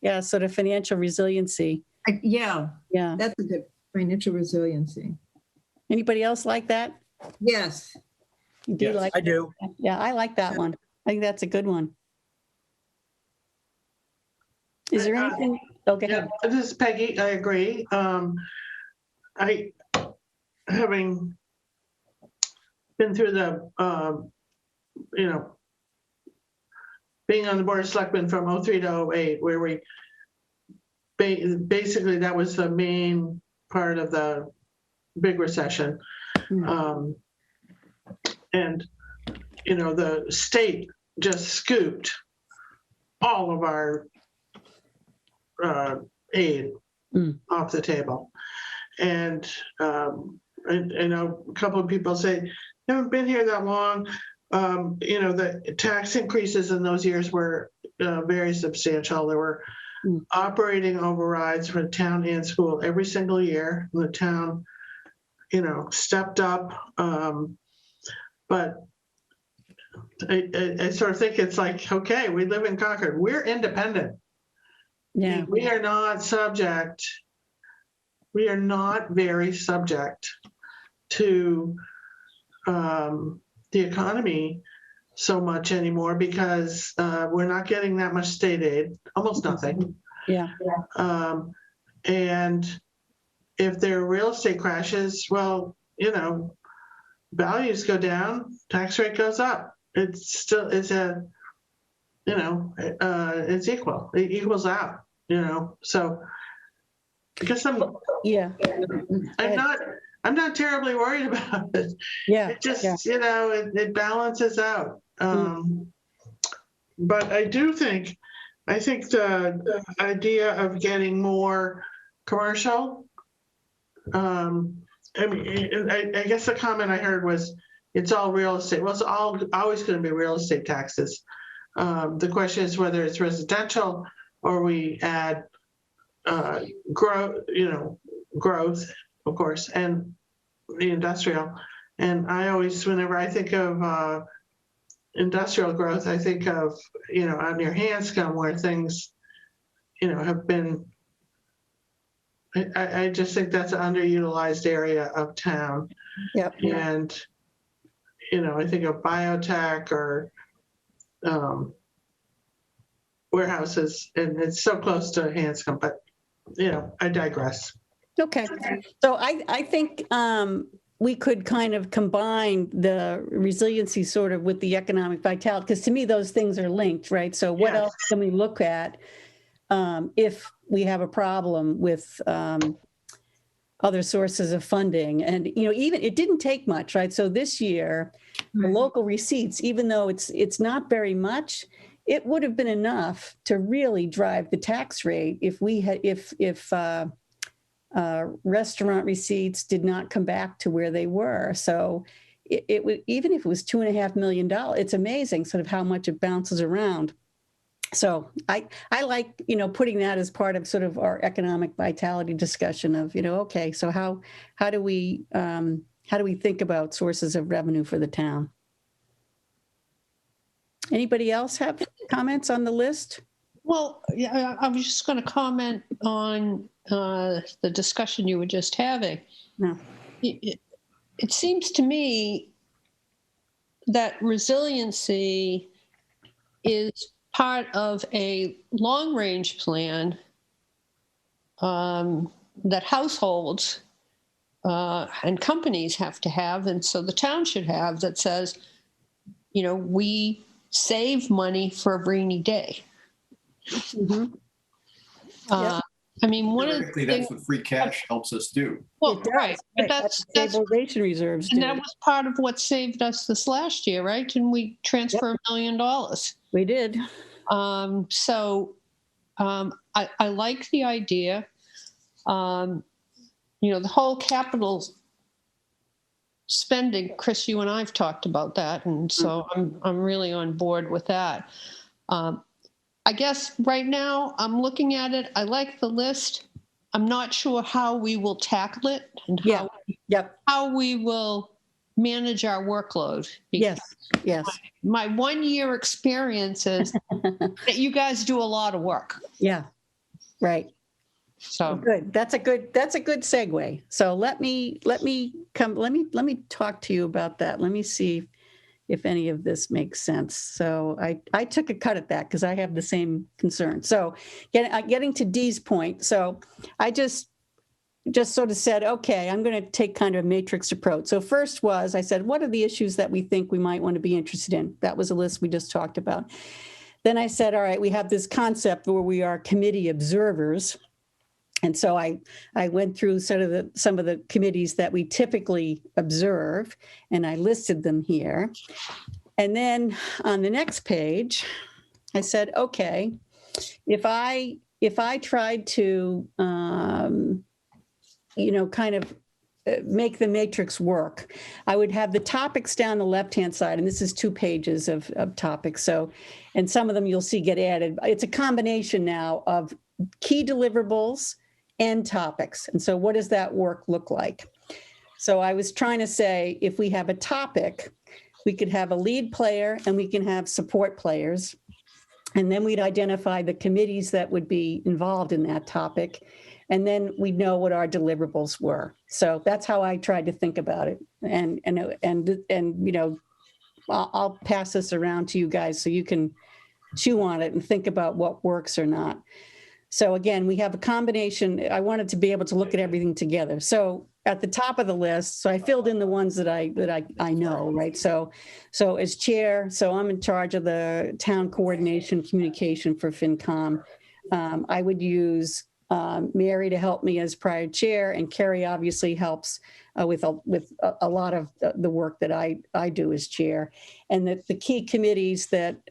Yeah, sort of financial resiliency. Yeah, Yeah. that's a good financial resiliency. Anybody else like that? Yes. You do Yes, like I do. Yeah, I like that one. I think that's a good one. Is there anything? Okay. Yeah, this is Peggy. I agree. Having been through the, being on the Board of Selectmen from 2003 to 2008, where we basically, that was the main part of the big recession. And, the state just scooped all of our aid off the table. And I know a couple of people say, haven't been here that long. The tax increases in those years were very substantial. There were operating overrides for the town and school every single year. The town, stepped up. But I sort of think it's like, okay, we live in Concord. We're independent. Yeah. We are not subject. We are not very subject to the economy so much anymore because we're not getting that much state aid, almost nothing. Yeah. And if there are real estate crashes, well, values go down, tax rate goes up. It's still, it's equal. It equals out, So I guess I'm not terribly worried about it. Yeah. It just, it balances out. But I think the idea of getting more commercial, I guess the comment I heard was it's all real estate. Well, it's always going to be real estate taxes. The question is whether it's residential or we add growth, of course, and the industrial. And I always, whenever I think of industrial growth, I think of, out near Hanscom where things, have been, I just think that's an underutilized area of town. Yep. And, I think of biotech or warehouses, and it's so close to Hanscom, but, I digress. Okay. So I think we could kind of combine the resiliency sort of with the economic vitality, because to me, those things are linked, right? So what else can we look at if we have a problem with other sources of funding? And, even it didn't take much, right? So this year, the local receipts, even though it's not very much, it would have been enough to really drive the tax rate if we had, if restaurant receipts did not come back to where they were. So it would, even if it was $2.5 million, it's amazing sort of how much it bounces around. So I like, putting that as part of sort of our economic vitality discussion of, okay, so how do we think about sources of revenue for the town? Anybody else have comments on the list? Well, yeah, I was just going to comment on the discussion you were just having. No. It seems to me that resiliency is part of a long-range plan that households and companies have to have, and so the town should have, that says, we save money for a rainy day. Mm-hmm. I mean, one of the things, that's what free cash helps us do. well, right, but That's stabilization reserves. and that was part of what saved us this last year, right? Didn't we transfer $1 million? We did. So I like the idea. The whole capital spending, Chris, you and I've talked about that, and so I'm really on board with that. I guess right now I'm looking at it. I like the list. I'm not sure how we will tackle it and how we will manage our workload. Yes. My 1 year experience is that you guys do a lot of work. Yeah. Right. So good. That's a good segue. So let me talk to you about that. Let me see if any of this makes sense. So I took a cut at that because I have the same concern. So getting to Dee's point. So I just sort of said, okay, I'm going to take kind of a matrix approach. So first was, I said, what are the issues that we think we might want to be interested in? That was a list we just talked about. Then I said, all right, we have this concept where we are committee observers. And so I went through sort of some of the committees that we typically observe, and I listed them here. And then on the next page, I said, okay, if I tried to, kind of make the matrix work, I would have the topics down the left-hand side, and this is 2 pages of topics. So, and some of them you'll see get added. It's a combination now of key deliverables and topics. And so what does that work look like? So I was trying to say, if we have a topic, we could have a lead player and we can have support players. And then we'd identify the committees that would be involved in that topic. And then we'd know what our deliverables were. So that's how I tried to think about it. And you know, I'll pass this around to you guys so you can chew on it and think about what works or not. So again, we have a combination. I wanted to be able to look at everything together. So at the top of the list, so I filled in the ones that I know, right? So as chair, so I'm in charge of the town coordination communication for FinCom. I would use Mary to help me as prior chair, and Carrie obviously helps with a lot of the work that I do as chair. And the key committees that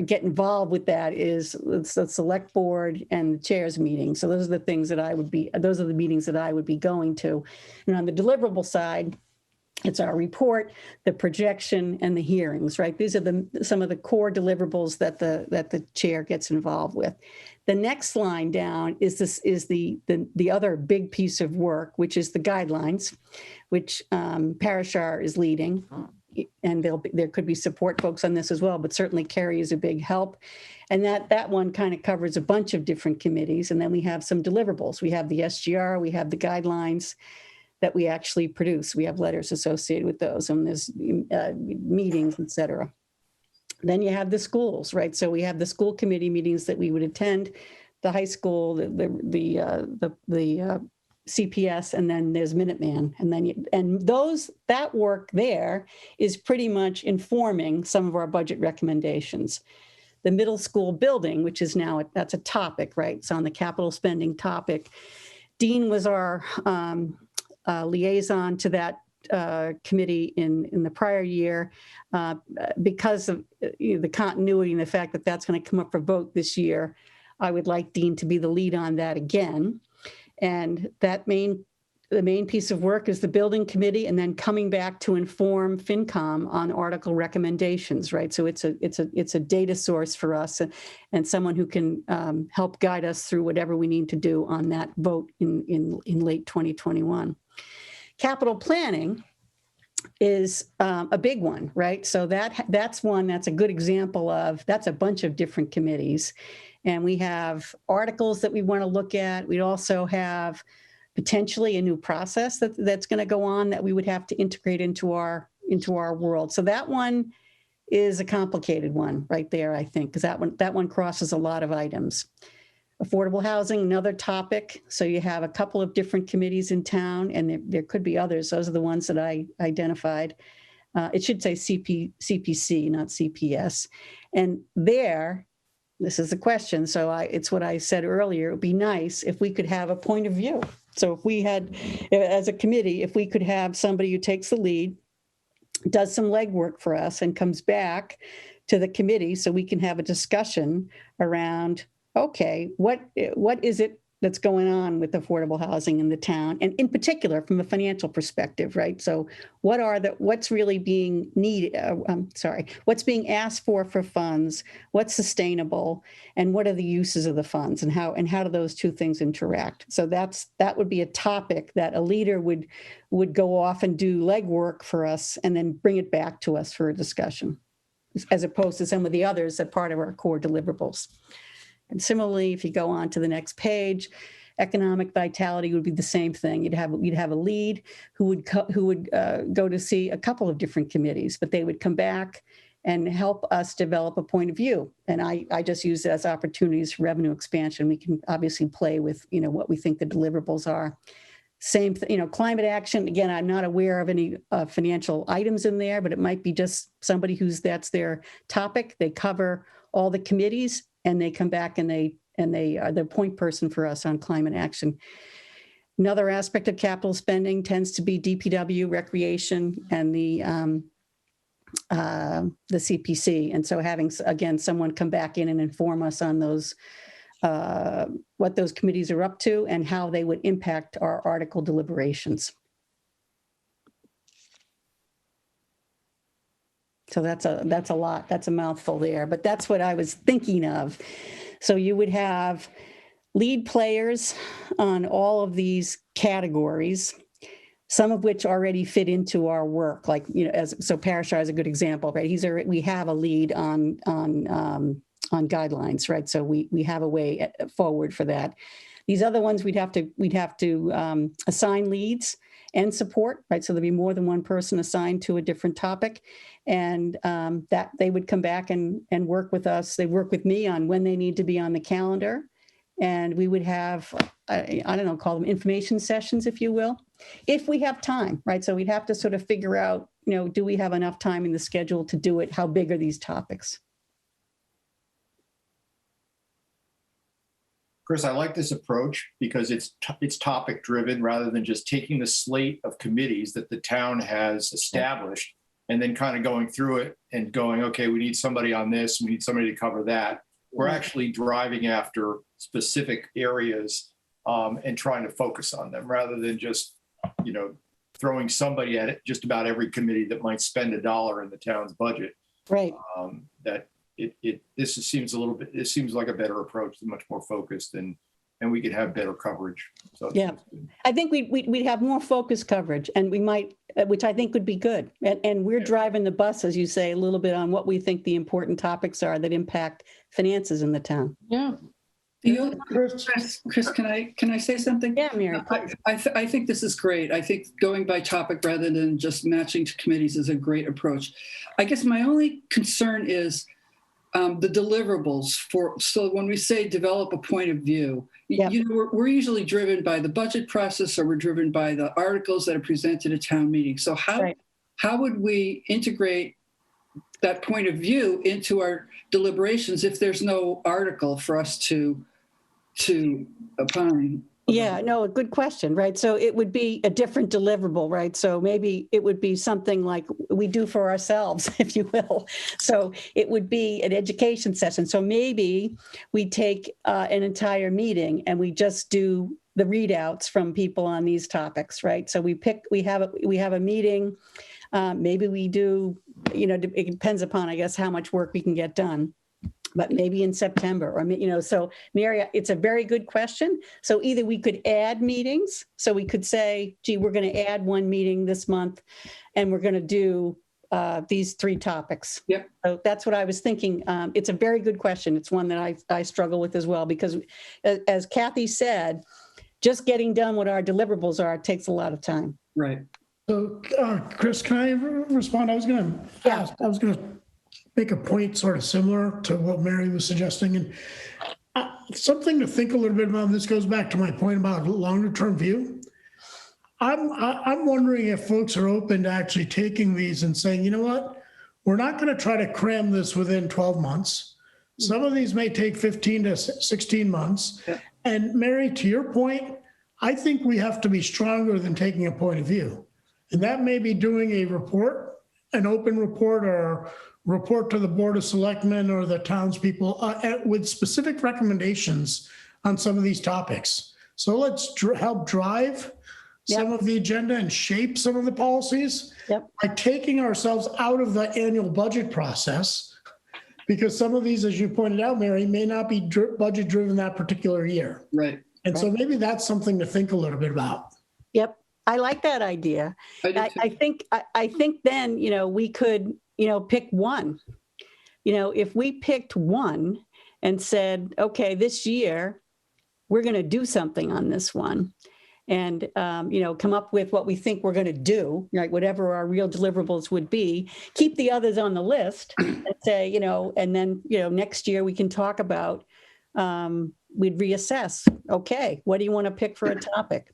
get involved with that is the select board and the chairs meeting. So those are the things that those are the meetings that I would be going to. And on the deliverable side, it's our report, the projection, and the hearings, right? These are some of the core deliverables that the chair gets involved with. The next line down is the other big piece of work, which is the guidelines, which Parashar is leading. And there could be support folks on this as well, but certainly Carrie is a big help. And that one kind of covers a bunch of different committees. And then we have some deliverables. We have the SGR, we have the guidelines that we actually produce. We have letters associated with those, and there's meetings, et cetera. Then you have the schools, right? So we have the school committee meetings that we would attend, the high school, the CPS, and then there's Minuteman, and that work there is pretty much informing some of our budget recommendations. The middle school building, which is now that's a topic, right? It's on the capital spending topic. Dean was our liaison to that committee in the prior year because of the continuity and the fact that that's going to come up for vote this year. I would like Dean to be the lead on that again. And the main piece of work is the building committee, and then coming back to inform FinCom on article recommendations, right? So it's a data source for us, and someone who can help guide us through whatever we need to do on that vote in late 2021. Capital planning is a big one, right? So that's a good example of, that's a bunch of different committees. And we have articles that we want to look at. We also have potentially a new process that's going to go on that we would have to integrate into our world. So that one is a complicated one right there, I think, because that one crosses a lot of items. Affordable housing, another topic. So you have a couple of different committees in town, and there could be others. Those are the ones that I identified. It should say CPC, not CPS. And this is the question. So it's what I said earlier. It would be nice if we could have a point of view. So if we had, as a committee, if we could have somebody who takes the lead, does some legwork for us, and comes back to the committee so we can have a discussion around, okay, what is it that's going on with affordable housing in the town, and in particular from a financial perspective, right? So what's really being needed, what's being asked for funds, what's sustainable, and what are the uses of the funds, and how do those two things interact? So that would be a topic that a leader would go off and do legwork for us and then bring it back to us for a discussion, as opposed to some of the others that are part of our core deliverables. And similarly, if you go on to the next page, economic vitality would be the same thing. You'd have a lead who would go to see a couple of different committees, but they would come back and help us develop a point of view. And I just use it as opportunities for revenue expansion. We can obviously play with what we think the deliverables are. Same thing, climate action. Again, I'm not aware of any financial items in there, but it might be just somebody that's their topic. They cover all the committees, and they come back and they are the point person for us on climate action. Another aspect of capital spending tends to be DPW, recreation, and the CPC. And so having, again, someone come back in and inform us on those, what those committees are up to and how they would impact our article deliberations. So that's a lot. That's a mouthful there, but that's what I was thinking of. So you would have lead players on all of these categories, some of which already fit into our work. Like, so Parashar is a good example, right? We have a lead on guidelines, right? So we have a way forward for that. These other ones, we'd have to assign leads and support, right? So there'd be more than one person assigned to a different topic, and that they would come back and work with us. They work with me on when they need to be on the calendar, and we would have, I don't know, call them information sessions, if you will, if we have time, right? So we'd have to sort of figure out, do we have enough time in the schedule to do it? How big are these topics? Chris, I like this approach because it's topic driven rather than just taking the slate of committees that the town has established and then kind of going through it and going, okay, we need somebody on this, we need somebody to cover that. We're actually driving after specific areas and trying to focus on them rather than just, throwing somebody at it, just about every committee that might spend $1 in the town's budget. Right. This seems like a better approach, much more focused, and we could have better coverage. So yeah, I think we'd have more focused coverage, and we might, which I think would be good. And we're driving the bus, as you say, a little bit on what we think the important topics are that impact finances in the town. Yeah. Chris, can I say something? Yeah, Mary. I think this is great. I think going by topic rather than just matching to committees is a great approach. I guess my only concern is the deliverables so when we say develop a point of view, we're usually driven by the budget process, or we're driven by the articles that are presented at town meetings. So how would we integrate that point of view into our deliberations if there's no article for us to opine? Yeah, no, a good question, right? So it would be a different deliverable, right? So maybe it would be something like we do for ourselves, if you will. So it would be an education session. So maybe we take an entire meeting and we just do the readouts from people on these topics, right? So we have a meeting. Maybe we do, it depends upon, I guess, how much work we can get done. But maybe in September, or, so Mary, it's a very good question. So either we could add meetings. So we could say, gee, we're going to add one meeting this month and we're going to do these 3 topics. Yep. So that's what I was thinking. It's a very good question. It's one that I struggle with as well, because as Kathy said, just getting done what our deliverables are takes a lot of time. Right. So, Chris, can I respond? I was going to make a point sort of similar to what Mary was suggesting. And something to think a little bit about, this goes back to my point about longer term view. I'm wondering if folks are open to actually taking these and saying, you know what, we're not going to try to cram this within 12 months. Some of these may take 15 to 16 months. Yeah. And Mary, to your point, I think we have to be stronger than taking a point of view. And that may be doing a report, an open report, or report to the Board of Selectmen or the townspeople with specific recommendations on some of these topics. So let's help drive some of the agenda and shape some of the policies by taking ourselves out of the annual budget process, because some of these, as you pointed out, Mary, may not be budget driven that particular year. Right. And so maybe that's something to think a little bit about. Yep. I like that idea. I think then, we could, pick one. If we picked one and said, okay, this year we're going to do something on this one, and come up with what we think we're going to do, right? Whatever our real deliverables would be, keep the others on the list and say, and then, next year we can talk about, we'd reassess. Okay, what do you want to pick for a topic?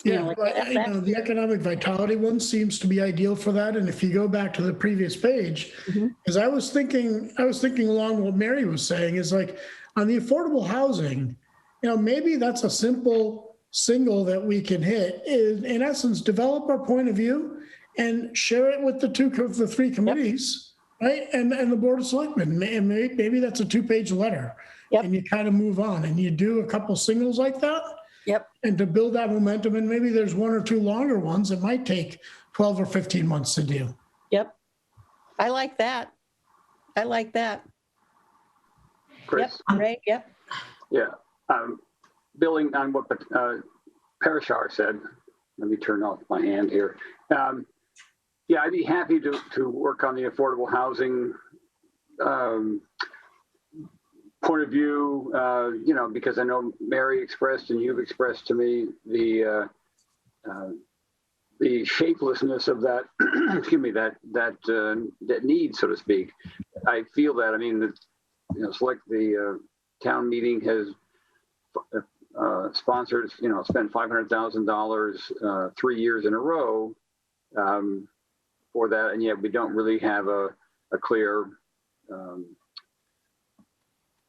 The economic vitality one seems to be ideal for that. And if you go back to the previous page, because I was thinking along what Mary was saying is like on the affordable housing, maybe that's a simple single that we can hit is, in essence, develop our point of view and share it with the 3 committees, right? And the Board of Selectmen. And maybe that's a 2-page letter, and you kind of move on and you do a couple singles like that. Yep. And to build that momentum, and maybe there's 1 or 2 longer ones that might take 12 or 15 months to do. Yep. I like that. Chris. Yep, Ray, yep. Yeah. Building on what Parashar said, let me turn off my hand here. Yeah, I'd be happy to work on the affordable housing point of view, because I know Mary expressed and you've expressed to me the shapelessness of that, excuse me, that need, so to speak. I feel that. I mean, the town meeting has sponsored, spent $500,000 3 years in a row for that, and yet we don't really have a clear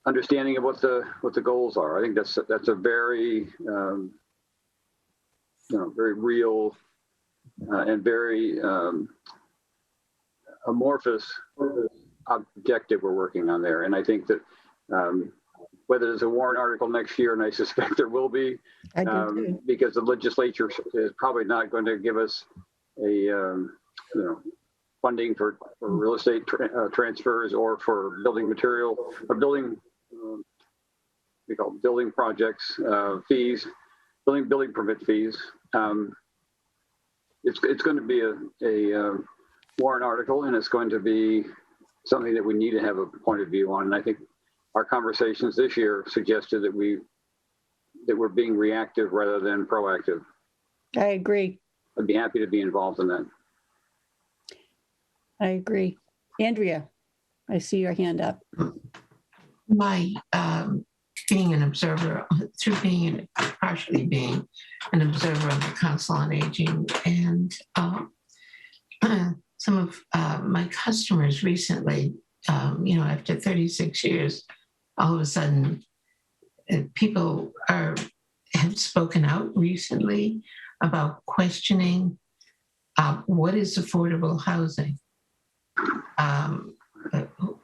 understanding of what the goals are. I think that's a very very real and very amorphous objective we're working on there. And I think that whether there's a warrant article next year, and I suspect there will be, because the legislature is probably not going to give us a funding for real estate transfers or for building material or building we call building projects fees, building permit fees. It's going to be a warrant article, and it's going to be something that we need to have a point of view on. And I think our conversations this year suggested that we're being reactive rather than proactive. I agree. I'd be happy to be involved in that. I agree. Andrea, I see your hand up. My being an observer, partially being an observer of the Council on Aging, and some of my customers recently, after 36 years, all of a sudden, people have spoken out recently about questioning what is affordable housing.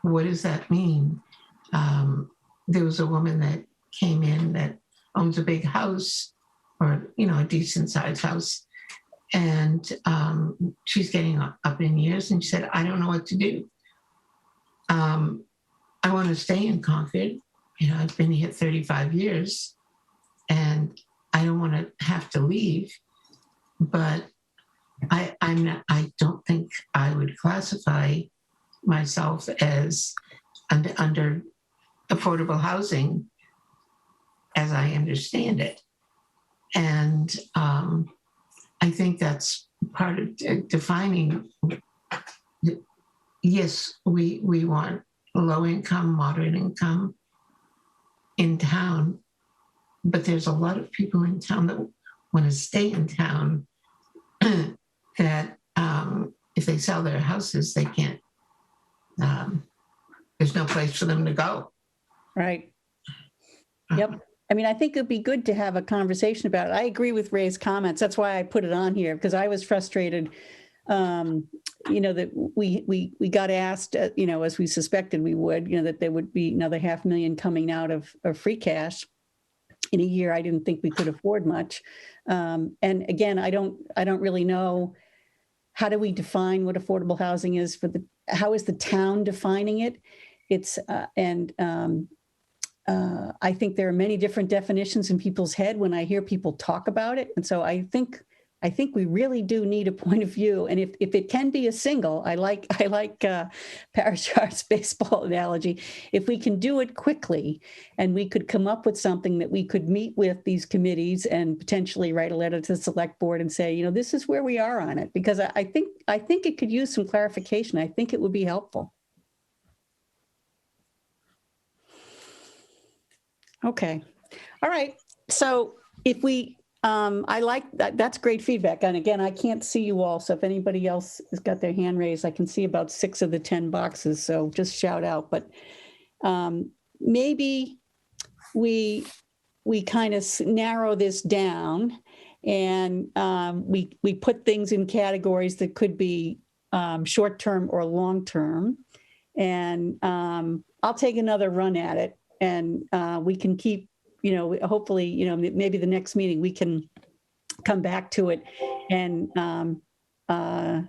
What does that mean? There was a woman that came in that owns a big house, or a decent sized house, and she's getting up in years, and she said, I don't know what to do. I want to stay in Concord. I've been here 35 years and I don't want to have to leave, but I don't think I would classify myself as under affordable housing as I understand it. And I think that's part of defining, yes, we want low income, moderate income in town, but there's a lot of people in town that want to stay in town that if they sell their houses, they can't, there's no place for them to go. Right. Yep. I mean, I think it'd be good to have a conversation about it. I agree with Ray's comments. That's why I put it on here, because I was frustrated, that we got asked, as we suspected we would, that there would be another $500,000 coming out of free cash in a year. I didn't think we could afford much. And again, I don't really know, how do we define what affordable housing is how is the town defining it? I think there are many different definitions in people's head when I hear people talk about it. And so I think we really do need a point of view. And if it can be a single, I like Parashar's baseball analogy. If we can do it quickly and we could come up with something that we could meet with these committees and potentially write a letter to the select board and say, this is where we are on it, because I think it could use some clarification. I think it would be helpful. Okay. All right. So if we, I like that. That's great feedback. And again, I can't see you all. So if anybody else has got their hand raised, I can see about 6 of the 10 boxes. So just shout out. But maybe we kind of narrow this down, and we put things in categories that could be short-term or long-term. And I'll take another run at it. And we can keep, hopefully, maybe the next meeting we can come back to it and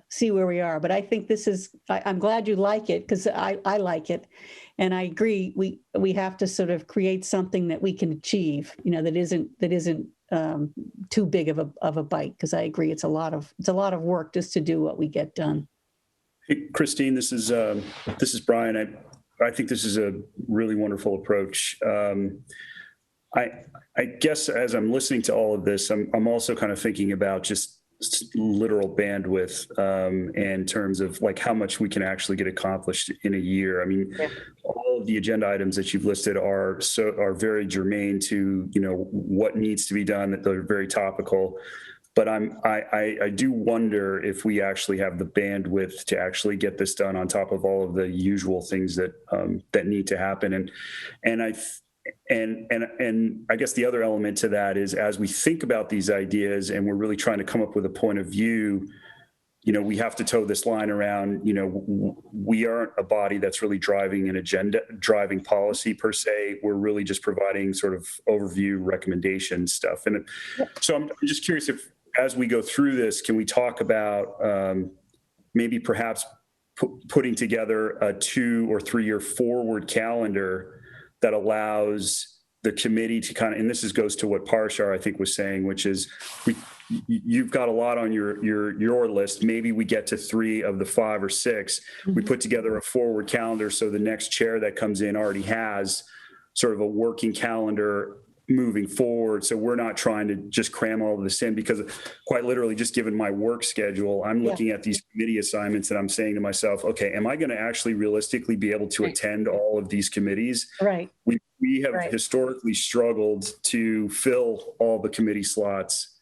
see where we are. But I think this is, I'm glad you like it, because I like it. And I agree, we have to sort of create something that we can achieve, that isn't too big of a bite, because I agree, it's a lot of work just to do what we get done. Hey, Christine, this is Brian. I think this is a really wonderful approach. I guess as I'm listening to all of this, I'm also kind of thinking about just literal bandwidth in terms of like how much we can actually get accomplished in a year. I mean, all of the agenda items that you've listed are very germane to what needs to be done, that they're very topical. But I do wonder if we actually have the bandwidth to actually get this done on top of all of the usual things that need to happen. And I guess the other element to that is, as we think about these ideas and we're really trying to come up with a point of view, we have to toe this line around, we aren't a body that's really driving an agenda, driving policy per se. We're really just providing sort of overview recommendation stuff. And so I'm just curious if, as we go through this, can we talk about maybe perhaps putting together a 2 or 3 year forward calendar that allows the committee to kind of, and this goes to what Parshar, I think, was saying, which is you've got a lot on your list. Maybe we get to 3 of the 5 or 6. Mm-hmm. We put together a forward calendar so the next chair that comes in already has sort of a working calendar moving forward. So we're not trying to just cram all of this in, because quite literally, just given my work schedule, I'm looking at these committee assignments and I'm saying to myself, okay, am I going to actually realistically be able to attend all of these committees? Right. We have historically struggled to fill all the committee slots.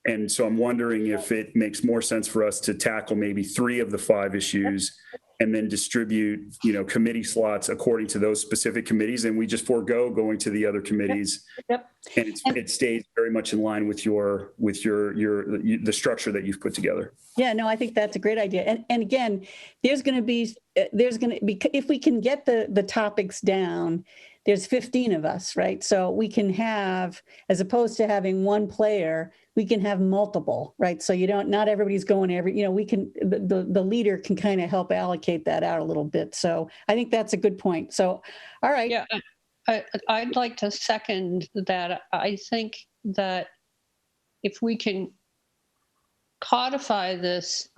And so I'm wondering if it makes more sense for us to tackle maybe 3 of the 5 issues and then distribute, committee slots according to those specific committees. And we just forego going to the other committees. Yep. And it stays very much in line with the structure that you've put together. Yeah, no, I think that's a great idea. And again, there's going to be, if we can get the topics down, there's 15 of us, right? So we can have, as opposed to having one player, we can have multiple, right? So not everybody's going we can, the leader can kind of help allocate that out a little bit. So I think that's a good point. So, all right. Yeah, I'd like to second that. I think that if we can codify this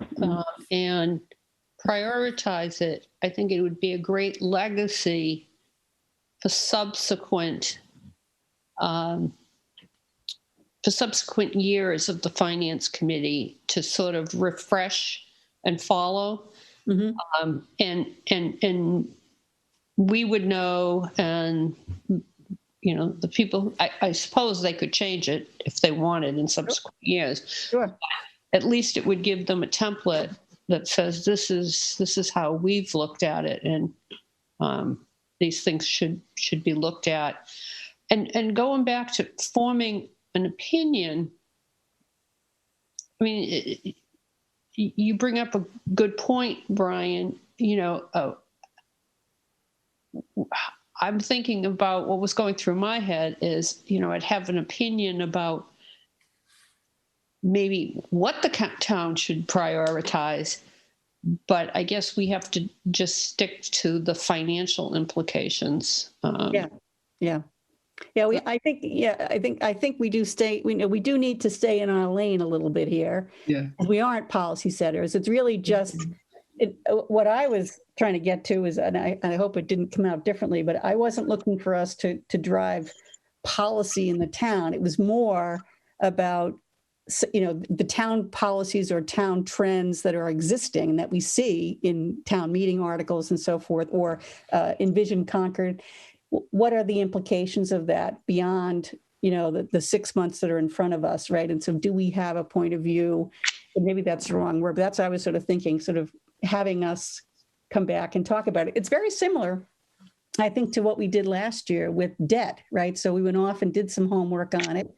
and prioritize it, I think it would be a great legacy for subsequent years of the Finance Committee to sort of refresh and follow. Mm-hmm. And we would know, and the people, I suppose they could change it if they wanted in subsequent years. Sure. At least it would give them a template that says this is how we've looked at it, and these things should be looked at. And going back to forming an opinion, I mean, you bring up a good point, Brian. I'm thinking about what was going through my head is, I'd have an opinion about maybe what the town should prioritize, but I guess we have to just stick to the financial implications. I think we do stay. We do need to stay in our lane a little bit here. Yeah, we aren't policy setters. It's really just what I was trying to get to is, and I hope it didn't come out differently, but I wasn't looking for us to drive policy in the town. It was more about the town policies or town trends that are existing and that we see in town meeting articles and so forth, or Envision Concord. What are the implications of that beyond, the 6 months that are in front of us, right? And so do we have a point of view? And maybe that's the wrong word, but that's what I was sort of thinking, sort of having us come back and talk about it. It's very similar, I think, to what we did last year with debt, right? So we went off and did some homework on it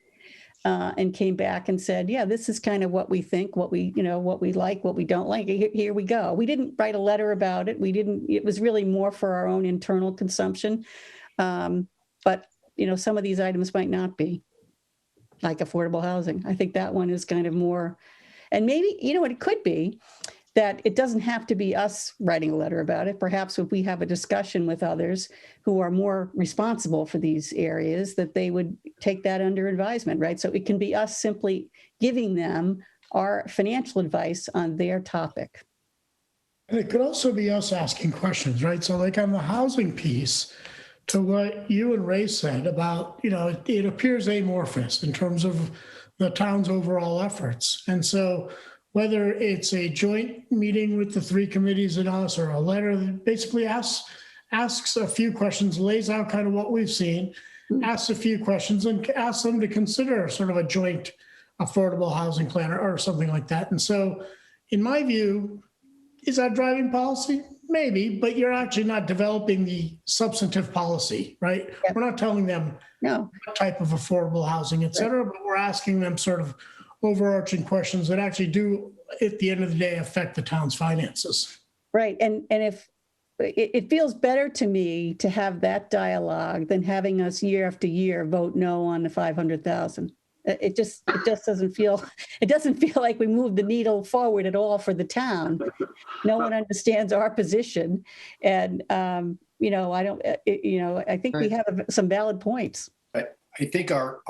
and came back and said, yeah, this is kind of what we think, what we like, what we don't like. Here we go. We didn't write a letter about it. It was really more for our own internal consumption. But, some of these items might not be, like affordable housing. I think that one is kind of more, And maybe, you know what, it could be that it doesn't have to be us writing a letter about it. Perhaps if we have a discussion with others who are more responsible for these areas, that they would take that under advisement, right? So it can be us simply giving them our financial advice on their topic. And it could also be us asking questions, right? So like on the housing piece, to what you and Ray said about, it appears amorphous in terms of the town's overall efforts. And so whether it's a joint meeting with the three committees and us, or a letter that basically asks a few questions, lays out kind of what we've seen, asks a few questions, and asks them to consider sort of a joint affordable housing plan or something like that. And so in my view, is that driving policy? Maybe, but you're actually not developing the substantive policy, right? Yep. We're not telling them No. what type of affordable housing, et cetera, but we're asking them sort of overarching questions that actually do, at the end of the day, affect the town's finances. Right. And if it feels better to me to have that dialogue than having us year after year vote no on the 500,000. It just doesn't feel like we move the needle forward at all for the town. No one understands our position, and I think we have some valid points. I think our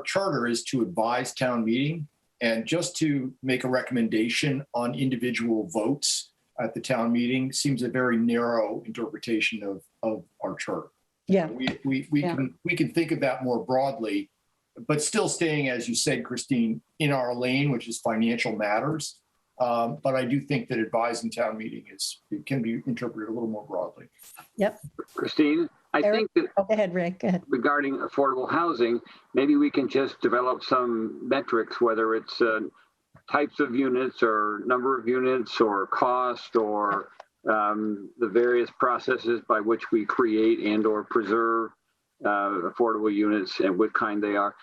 charter is to advise town meeting, and just to make a recommendation on individual votes at the town meeting seems a very narrow interpretation of our charter. Yeah, we can think of that more broadly, but still staying, as you said, Christine, in our lane, which is financial matters. But I do think that advising town meeting can be interpreted a little more broadly. Yep. Christine, I think that go ahead, Rick. Go ahead. Regarding affordable housing, maybe we can just develop some metrics, whether it's types of units or number of units or cost or the various processes by which we create and or preserve affordable units and what kind they are.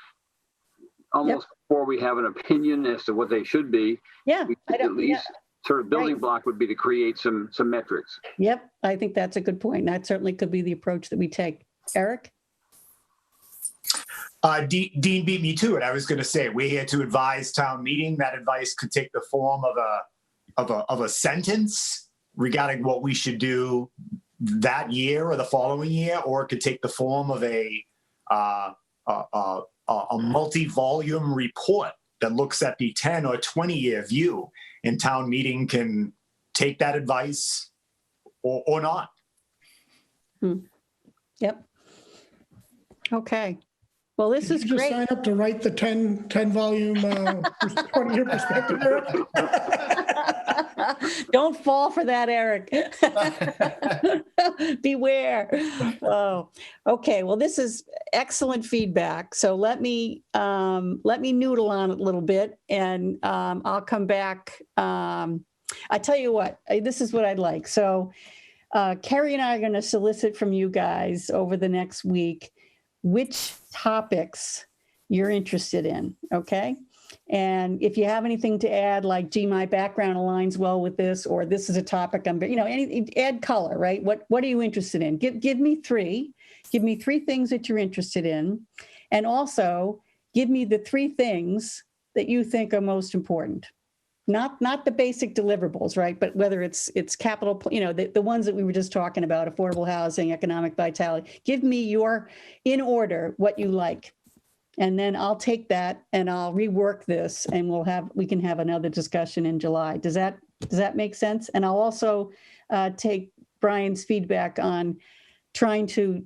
Almost before we have an opinion as to what they should be, at least sort of building block would be to create some metrics. Yep, I think that's a good point. That certainly could be the approach that we take. Eric? Dean beat me to it. I was going to say, we're here to advise town meeting. That advice could take the form of a sentence regarding what we should do that year or the following year, or it could take the form of a multi-volume report that looks at the 10 or 20-year view, and town meeting can take that advice or not. Yep. Okay. Well, this is Did you great. just sign up to write the 10 volume 20-year perspective? Don't fall for that, Eric. Beware. Oh, okay. Well, this is excellent feedback. So let me noodle on it a little bit, and I'll come back. I tell you what, this is what I'd like. So Carrie and I are going to solicit from you guys over the next week which topics you're interested in. Okay. And if you have anything to add, like, gee, my background aligns well with this, or this is a topic add color, right? What are you interested in? Give me three things that you're interested in. And also give me the three things that you think are most important. Not the basic deliverables, right? But whether it's capital, the ones that we were just talking about, affordable housing, economic vitality. Give me in order, what you like. And then I'll take that and I'll rework this, and we can have another discussion in July. Does that make sense? And I'll also take Brian's feedback on trying to,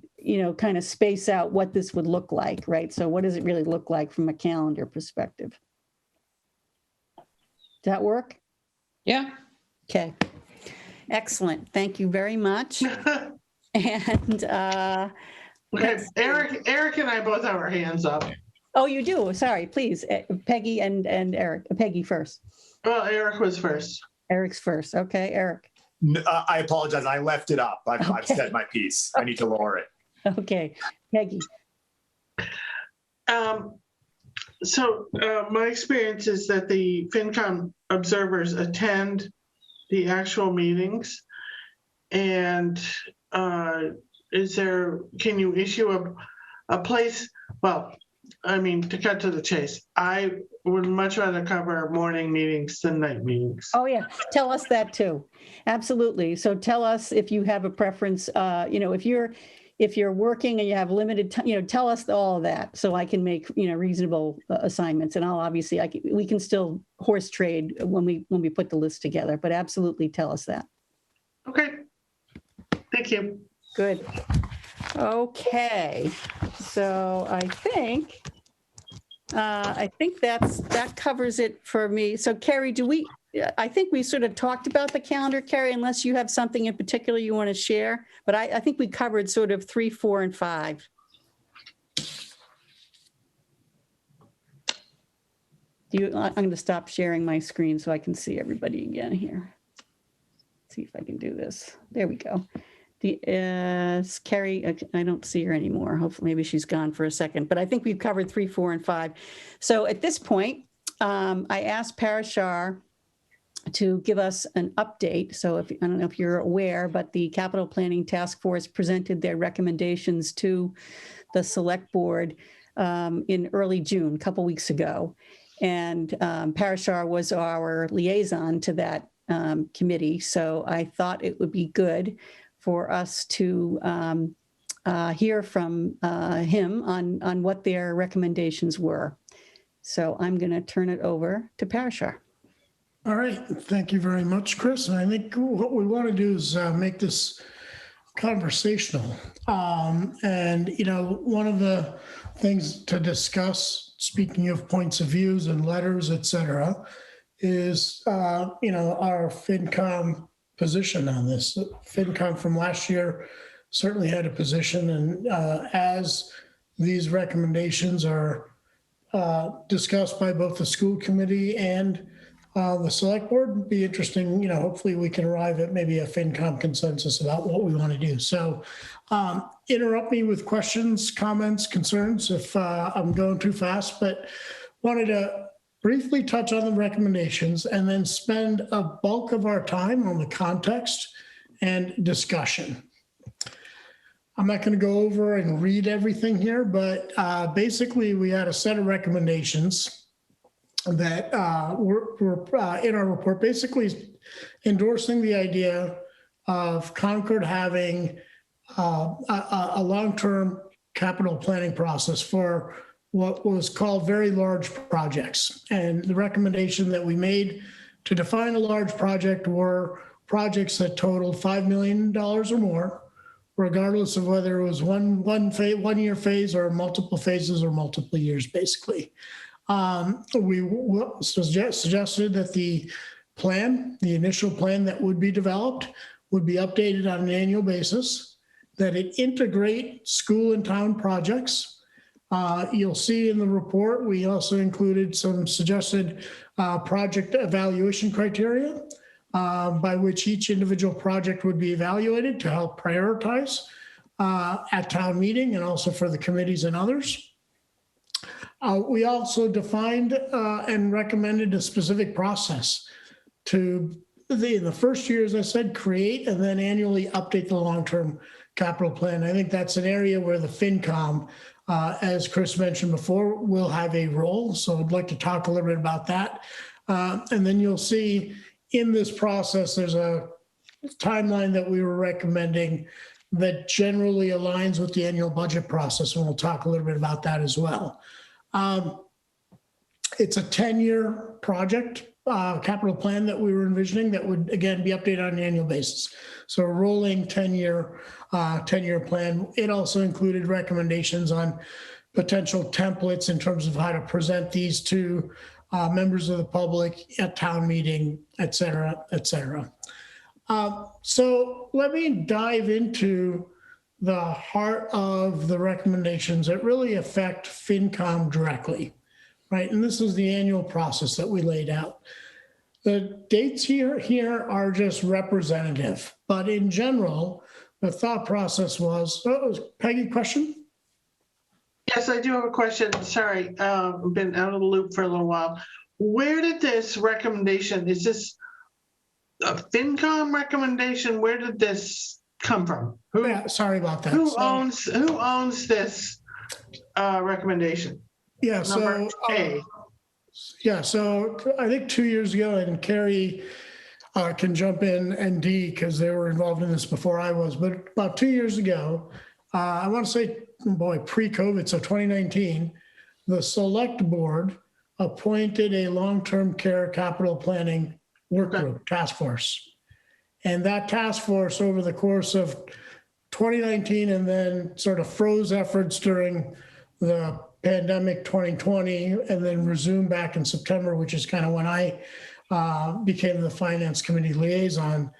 kind of space out what this would look like, right? So what does it really look like from a calendar perspective? Does that work? Yeah. Okay. Excellent. Thank you very much. And Eric and I both have our hands up. Oh, you do? Sorry, please. Peggy and Eric. Peggy first. Well, Eric was first. Eric's first. Okay, Eric. I apologize. I left it up. I've said my piece. I need to lower it. Okay. Peggy. So my experience is that the FinCom observers attend the actual meetings, and can you issue a place? Well, I mean, to cut to the chase, I would much rather cover morning meetings than night meetings. Oh, yeah. Tell us that too. Absolutely. So tell us if you have a preference, if you're working and you have limited time, tell us all of that so I can make, reasonable assignments. And we can still horse trade when we put the list together, but absolutely tell us that. Okay. Thank you. Good. Okay. So I think that covers it for me. So Carrie, I think we sort of talked about the calendar, Carrie, unless you have something in particular you want to share, but I think we covered sort of 3, 4, and 5. I'm going to stop sharing my screen so I can see everybody again here. See if I can do this. There we go. Carrie, I don't see her anymore. Hopefully, maybe she's gone for a second, but I think we've covered 3, 4, and 5. So at this point, I asked Parashar to give us an update. So I don't know if you're aware, but the Capital Planning Task Force presented their recommendations to the Select Board in early June, a couple weeks ago. And Parashar was our liaison to that committee. So I thought it would be good for us to hear from him on what their recommendations were. So I'm going to turn it over to Parashar. All right. Thank you very much, Chris. And I think what we want to do is make this conversational. And, one of the things to discuss, speaking of points of views and letters, et cetera, is, our FinCom position on this. FinCom from last year certainly had a position, and as these recommendations are discussed by both the school committee and the select board, it'd be interesting, hopefully we can arrive at maybe a FinCom consensus about what we want to do. So interrupt me with questions, comments, concerns if I'm going too fast, but wanted to briefly touch on the recommendations and then spend a bulk of our time on the context and discussion. I'm not going to go over and read everything here, but basically we had a set of recommendations that were in our report, basically endorsing the idea of Concord having a long-term capital planning process for what was called very large projects. And the recommendation that we made to define a large project were projects that totaled $5 million or more, regardless of whether it was one year phase or multiple phases or multiple years, basically. We suggested that the initial plan that would be developed would be updated on an annual basis, that it integrate school and town projects. You'll see in the report, we also included some suggested project evaluation criteria by which each individual project would be evaluated to help prioritize at town meeting and also for the committees and others. We also defined and recommended a specific process to, in the first year, as I said, create and then annually update the long-term capital plan. I think that's an area where the FinCom, as Chris mentioned before, will have a role. So I'd like to talk a little bit about that. And then you'll see in this process, there's a timeline that we were recommending that generally aligns with the annual budget process. And we'll talk a little bit about that as well. It's a 10-year project, capital plan that we were envisioning that would, again, be updated on an annual basis. So a rolling 10-year plan. It also included recommendations on potential templates in terms of how to present these to members of the public at town meeting, et cetera, et cetera. So let me dive into the heart of the recommendations that really affect FinCom directly, right? And this is the annual process that we laid out. The dates here are just representative, but in general, the thought process was, Peggy, question? Yes, I do have a question. Sorry, I've been out of the loop for a little while. Where did this recommendation, is this a FinCom recommendation? Where did this come from? Yeah, sorry about that. Who owns this recommendation? Yeah, Number so, A. yeah, so I think 2 years ago, and Carrie can jump in, and Dee, because they were involved in this before I was, but about 2 years ago, I want to say, boy, pre-COVID, so 2019, the select board appointed a long-term care capital planning work group, task force. And that task force over the course of 2019 and then sort of froze efforts during the pandemic 2020 and then resumed back in September, which is kind of when I became the finance committee liaison,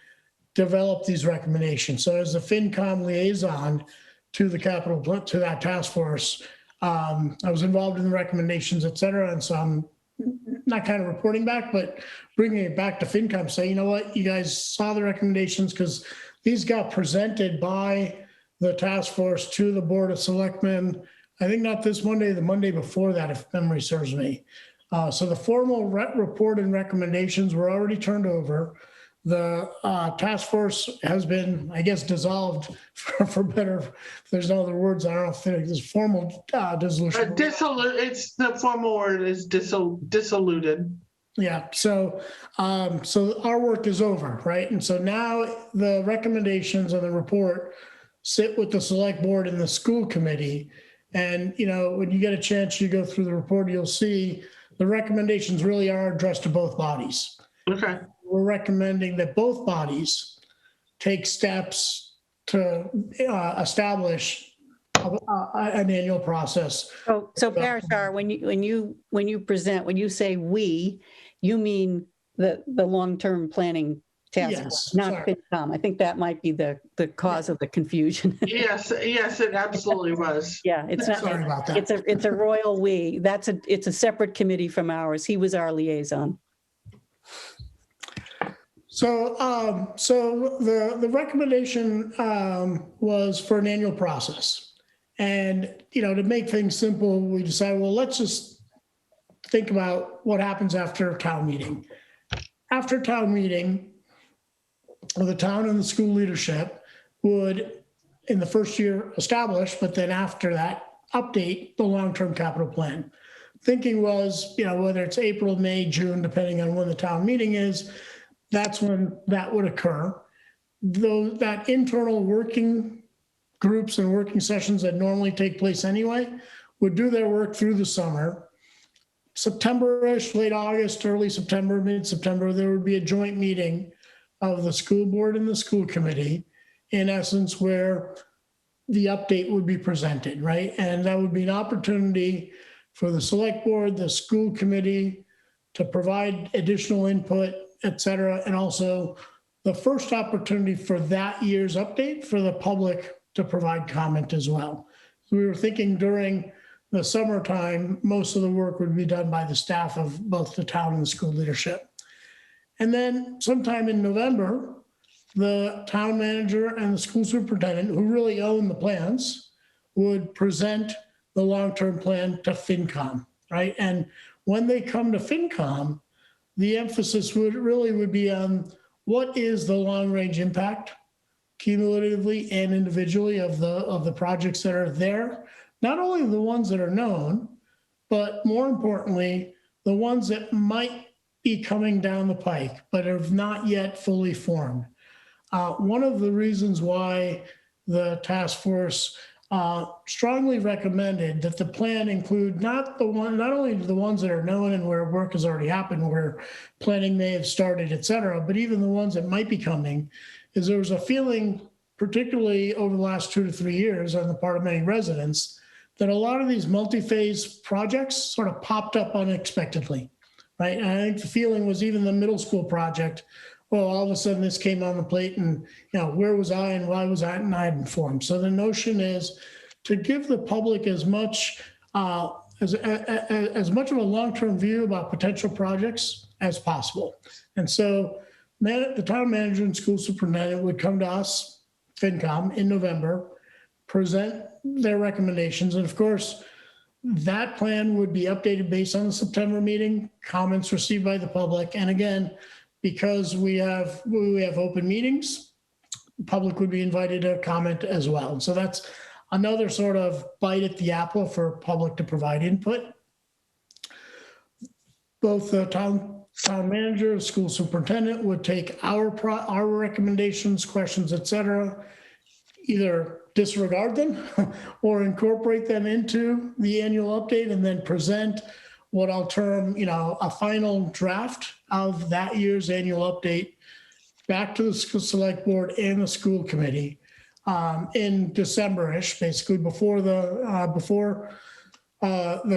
developed these recommendations. So as the FinCom liaison to the capital, to that task force, I was involved in the recommendations, et cetera. And so I'm not kind of reporting back, but bringing it back to FinCom, say, you know what, you guys saw the recommendations because these got presented by the task force to the Board of Selectmen. I think not this Monday, the Monday before that, if memory serves me. So the formal report and recommendations were already turned over. The task force has been, I guess, dissolved for better. There's no other words. I don't know if there's formal dissolution. It's the formal word is dissoluted. Yeah. So, so our work is over, right? And so now the recommendations of the report sit with the select board and the school committee. And, you know, when you get a chance, you go through the report, you'll see the recommendations really are addressed to both bodies. Okay. We're recommending that both bodies take steps to establish an annual process. So Parashar, when you present, when you say we, you mean the long-term planning task force, not FinCom. I think that might be the cause of the confusion. Yes, it absolutely was. Yeah, it's not. Sorry about that. It's a royal we. It's a separate committee from ours. He was our liaison. So, the recommendation was for an annual process, and to make things simple, we decided, well, let's just think about what happens after town meeting. After town meeting, the town and the school leadership would, in the first year, establish, but then after that, update the long-term capital plan. Thinking was, whether it's April, May, June, depending on when the town meeting is. That's when that would occur. Though that internal working groups and working sessions that normally take place anyway would do their work through the summer. September-ish, late August, early September, mid-September, there would be a joint meeting of the school board and the school committee, in essence, where the update would be presented, right? And that would be an opportunity for the select board, the school committee to provide additional input, et cetera, and also the first opportunity for that year's update for the public to provide comment as well. So we were thinking during the summertime, most of the work would be done by the staff of both the town and the school leadership. And then sometime in November, the town manager and the school superintendent, who really own the plans, would present the long-term plan to FinCom, right? And when they come to FinCom, the emphasis would be on what is the long-range impact, cumulatively and individually, of the projects that are there. Not only the ones that are known, but more importantly, the ones that might be coming down the pike, but have not yet fully formed. One of the reasons why the task force strongly recommended that the plan include not only the ones that are known and where work has already happened, where planning may have started, et cetera, but even the ones that might be coming, is there was a feeling, particularly over the last 2 to 3 years on the part of many residents, that a lot of these multi-phase projects sort of popped up unexpectedly, right? And I think the feeling was even the middle school project, well, all of a sudden this came on the plate and, where was I and why was I not informed? So the notion is to give the public as much of a long-term view about potential projects as possible. And so the town manager and school superintendent would come to us, FinCom, in November, present their recommendations. And of course, that plan would be updated based on the September meeting, comments received by the public. And again, because we have open meetings, the public would be invited to comment as well. And so that's another sort of bite at the apple for public to provide input both the town manager, school superintendent would take our recommendations, questions, et cetera, either disregard them or incorporate them into the annual update and then present what I'll term, a final draft of that year's annual update back to the school select board and the school committee in December-ish, basically before the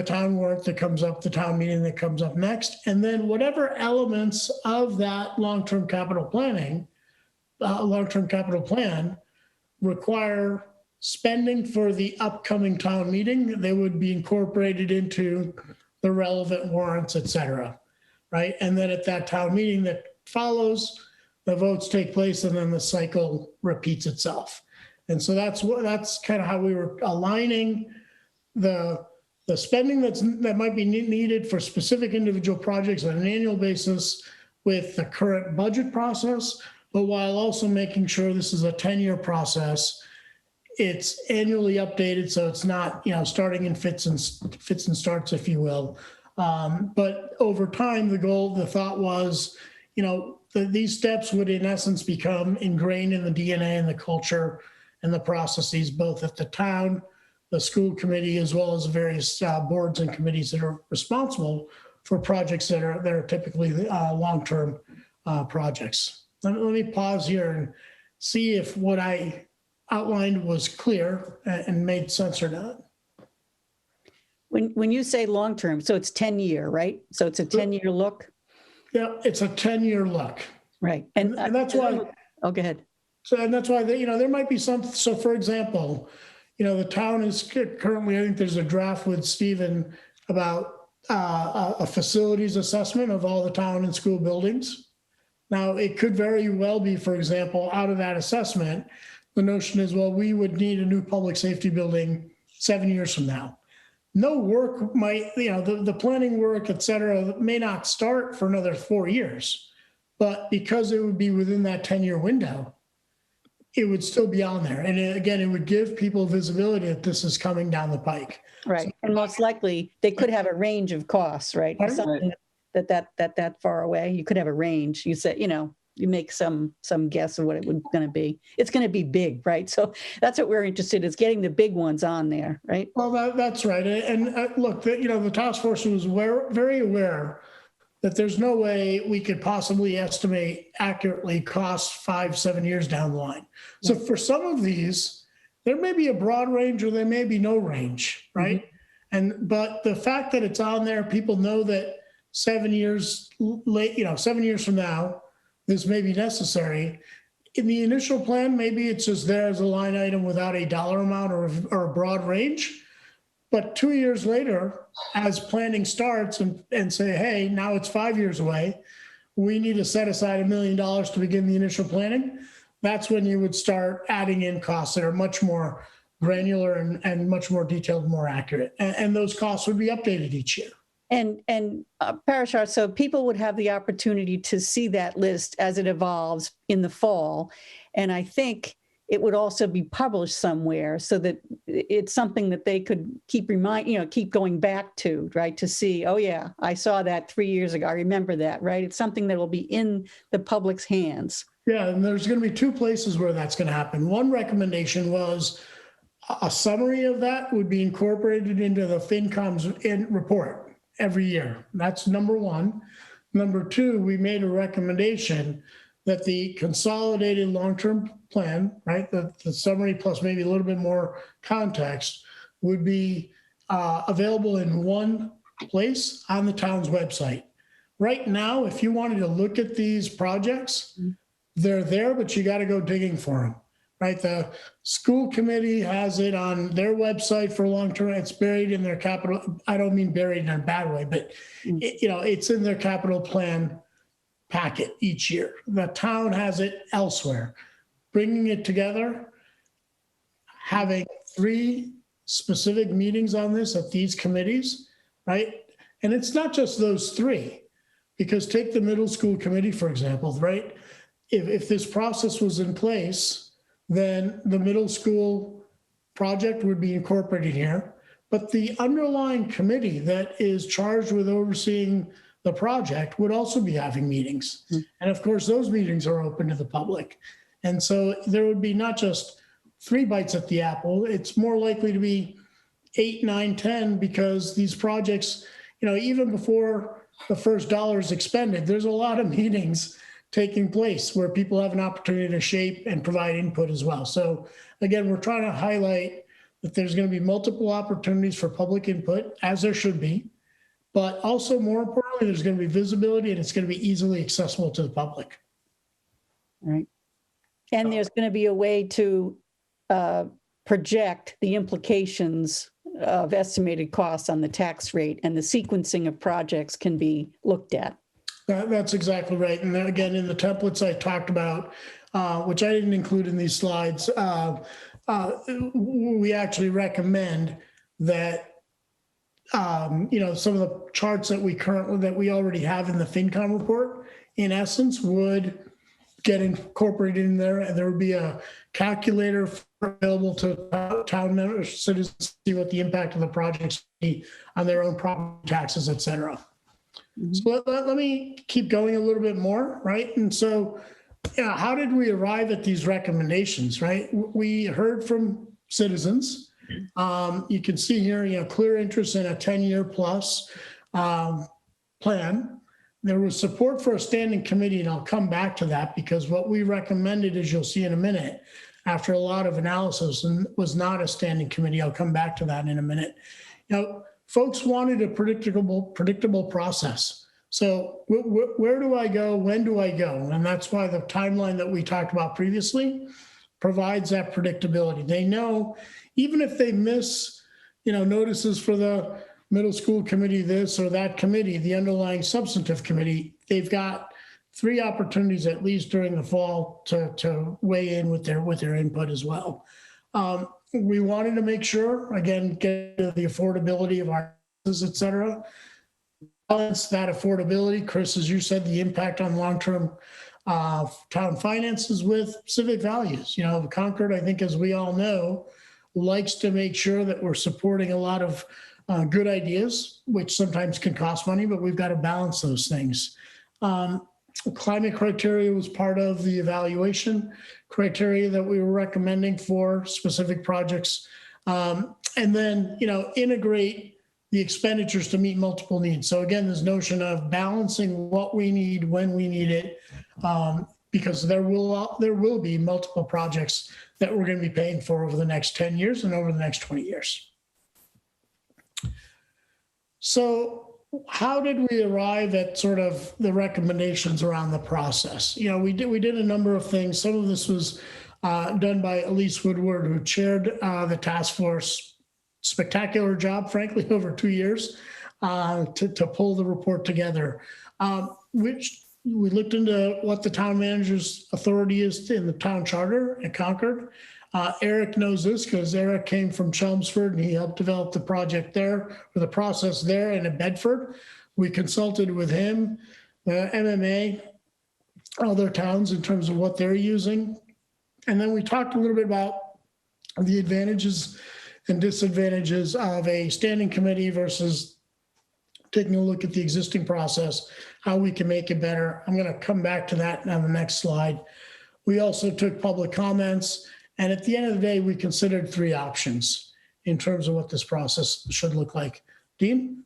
town warrant that comes up, the town meeting that comes up next. And then whatever elements of that long-term capital plan require spending for the upcoming town meeting, they would be incorporated into the relevant warrants, et cetera, right? And then at that town meeting that follows, the votes take place and then the cycle repeats itself. And so that's kind of how we were aligning the spending that might be needed for specific individual projects on an annual basis with the current budget process, but while also making sure this is a 10-year process. It's annually updated, so it's not, starting in fits and starts, if you will. But over time, the thought was, these steps would in essence become ingrained in the DNA and the culture and the processes, both at the town, the school committee, as well as various boards and committees that are responsible for projects that are typically long-term projects. Let me pause here and see if what I outlined was clear and made sense or not. When you say long-term, so it's 10-year, right? So it's a 10-year look? Yeah, it's a 10-year look. Right. And that's why. Oh, go ahead. So, and that's why, there might be some, so for example, the town is currently, I think there's a draft with Stephen about a facilities assessment of all the town and school buildings. Now, it could very well be, for example, out of that assessment, the notion is, well, we would need a new public safety building 7 years from now. No work might, the planning work, et cetera, may not start for another 4 years, but because it would be within that 10-year window, it would still be on there. And again, it would give people visibility that this is coming down the pike. Right. And most likely they could have a range of costs, right? Something that far away, you could have a range. You said, you make some guess of what it would going to be. It's going to be big, right? So that's what we're interested in, is getting the big ones on there, right? Well, that's right. And look, the task force was very aware that there's no way we could possibly estimate accurately costs 5-7 years down the line. So for some of these, there may be a broad range or there may be no range, right? Mm-hmm. But the fact that it's on there, people know that 7 years late, 7 years from now, this may be necessary. In the initial plan, maybe it's just there as a line item without a dollar amount or a broad range. But 2 years later, as planning starts and say, hey, now it's 5 years away, we need to set aside $1 million to begin the initial planning. That's when you would start adding in costs that are much more granular and much more detailed, more accurate. And those costs would be updated each year. And Parashar, so people would have the opportunity to see that list as it evolves in the fall. And I think it would also be published somewhere so that it's something that they could keep going back to, right? To see, oh yeah, I saw that 3 years ago. I remember that, right? It's something that will be in the public's hands. Yeah, and there's going to be two places where that's going to happen. One recommendation was a summary of that would be incorporated into the FinCom's report every year. That's number one. Number two, we made a recommendation that the consolidated long-term plan, right, the summary plus maybe a little bit more context, would be available in one place on the town's website. Right now, if you wanted to look at these projects, they're there, but you got to go digging for them, right? The school committee has it on their website for long-term. It's buried in their capital. I don't mean buried in a bad way, but it's in their capital plan packet each year. The town has it elsewhere. Bringing it together, having 3 specific meetings on this at these committees, right? And it's not just those 3, because take the middle school committee, for example, right? If this process was in place, then the middle school project would be incorporated here. But the underlying committee that is charged with overseeing the project would also be having meetings. And of course, those meetings are open to the public. And so there would be not just 3 bites at the apple, it's more likely to be 8, 9, 10, because these projects, even before the first dollar is expended, there's a lot of meetings taking place where people have an opportunity to shape and provide input as well. So again, we're trying to highlight that there's going to be multiple opportunities for public input, as there should be, but also more importantly, there's going to be visibility and it's going to be easily accessible to the public. Right. And there's going to be a way to project the implications of estimated costs on the tax rate, and the sequencing of projects can be looked at. That's exactly right. And then again, in the templates I talked about, which I didn't include in these slides, we actually recommend that, some of the charts that we already have in the FinCom report, in essence, would get incorporated in there, and there would be a calculator available to town members, citizens, to see what the impact of the projects be on their own property taxes, et cetera. So let me keep going a little bit more, right? And so, how did we arrive at these recommendations, right? We heard from citizens. You can see here, clear interest in a 10-year plus plan. There was support for a standing committee, and I'll come back to that, because what we recommended, as you'll see in a minute, after a lot of analysis, and was not a standing committee. I'll come back to that in a minute. Folks wanted a predictable process. So where do I go? When do I go? And that's why the timeline that we talked about previously provides that predictability. They know, even if they miss, notices for the middle school committee, this or that committee, the underlying substantive committee, they've got 3 opportunities at least during the fall to weigh in with their input as well. We wanted to make sure, again, get the affordability of our houses, et cetera. Balance that affordability, Chris, as you said, the impact on long-term town finances with civic values. Concord, I think, as we all know, likes to make sure that we're supporting a lot of good ideas, which sometimes can cost money, but we've got to balance those things. Climate criteria was part of the evaluation criteria that we were recommending for specific projects. And then, integrate the expenditures to meet multiple needs. So again, this notion of balancing what we need when we need it, because there will be multiple projects that we're going to be paying for over the next 10 years and over the next 20 years. So how did we arrive at sort of the recommendations around the process? We did a number of things. Some of this was done by Elise Woodward, who chaired the task force. Spectacular job, frankly, over 2 years to pull the report together. Which we looked into what the town manager's authority is in the town charter at Concord. Eric knows this because Eric came from Chelmsford and he helped develop the project there, or the process there, and in Bedford. We consulted with him, the MMA, other towns in terms of what they're using. And then we talked a little bit about the advantages and disadvantages of a standing committee versus taking a look at the existing process, how we can make it better. I'm going to come back to that on the next slide. We also took public comments, and at the end of the day, we considered 3 options in terms of what this process should look like. Dean?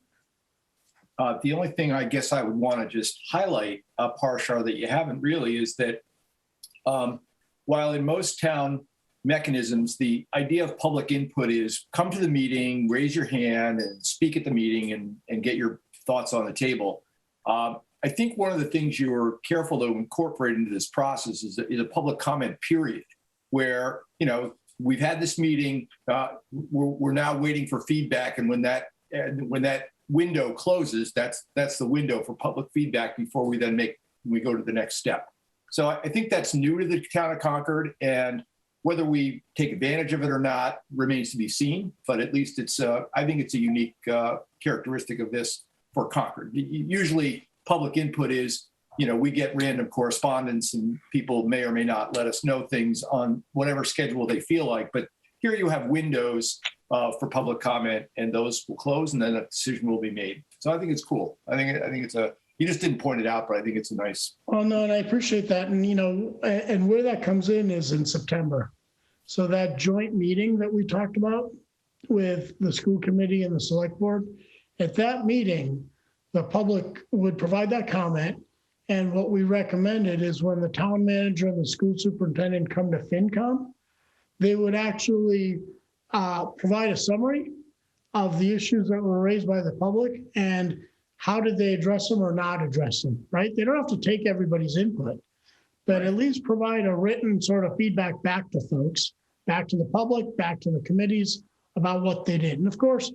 The only thing I guess I would want to just highlight, Parshar, that you haven't really, is that while in most town mechanisms, the idea of public input is come to the meeting, raise your hand and speak at the meeting and get your thoughts on the table. I think one of the things you're careful to incorporate into this process is a public comment period where, we've had this meeting, we're now waiting for feedback. And when that window closes, that's the window for public feedback before we go to the next step. So I think that's new to the town of Concord, and whether we take advantage of it or not remains to be seen, but at least I think it's a unique characteristic of this for Concord. Usually public input is, we get random correspondence and people may or may not let us know things on whatever schedule they feel like, but here you have windows for public comment and those will close and then a decision will be made. So I think it's cool. I think it's He just didn't point it out, but I think it's a nice. Oh, no, and I appreciate that. And, and where that comes in is in September. So that joint meeting that we talked about with the school committee and the select board, at that meeting, the public would provide that comment. And what we recommended is when the town manager and the school superintendent come to FinCom, they would actually provide a summary of the issues that were raised by the public and how did they address them or not address them, right? They don't have to take everybody's input, but at least provide a written sort of feedback back to folks, back to the public, back to the committees about what they did. And of course,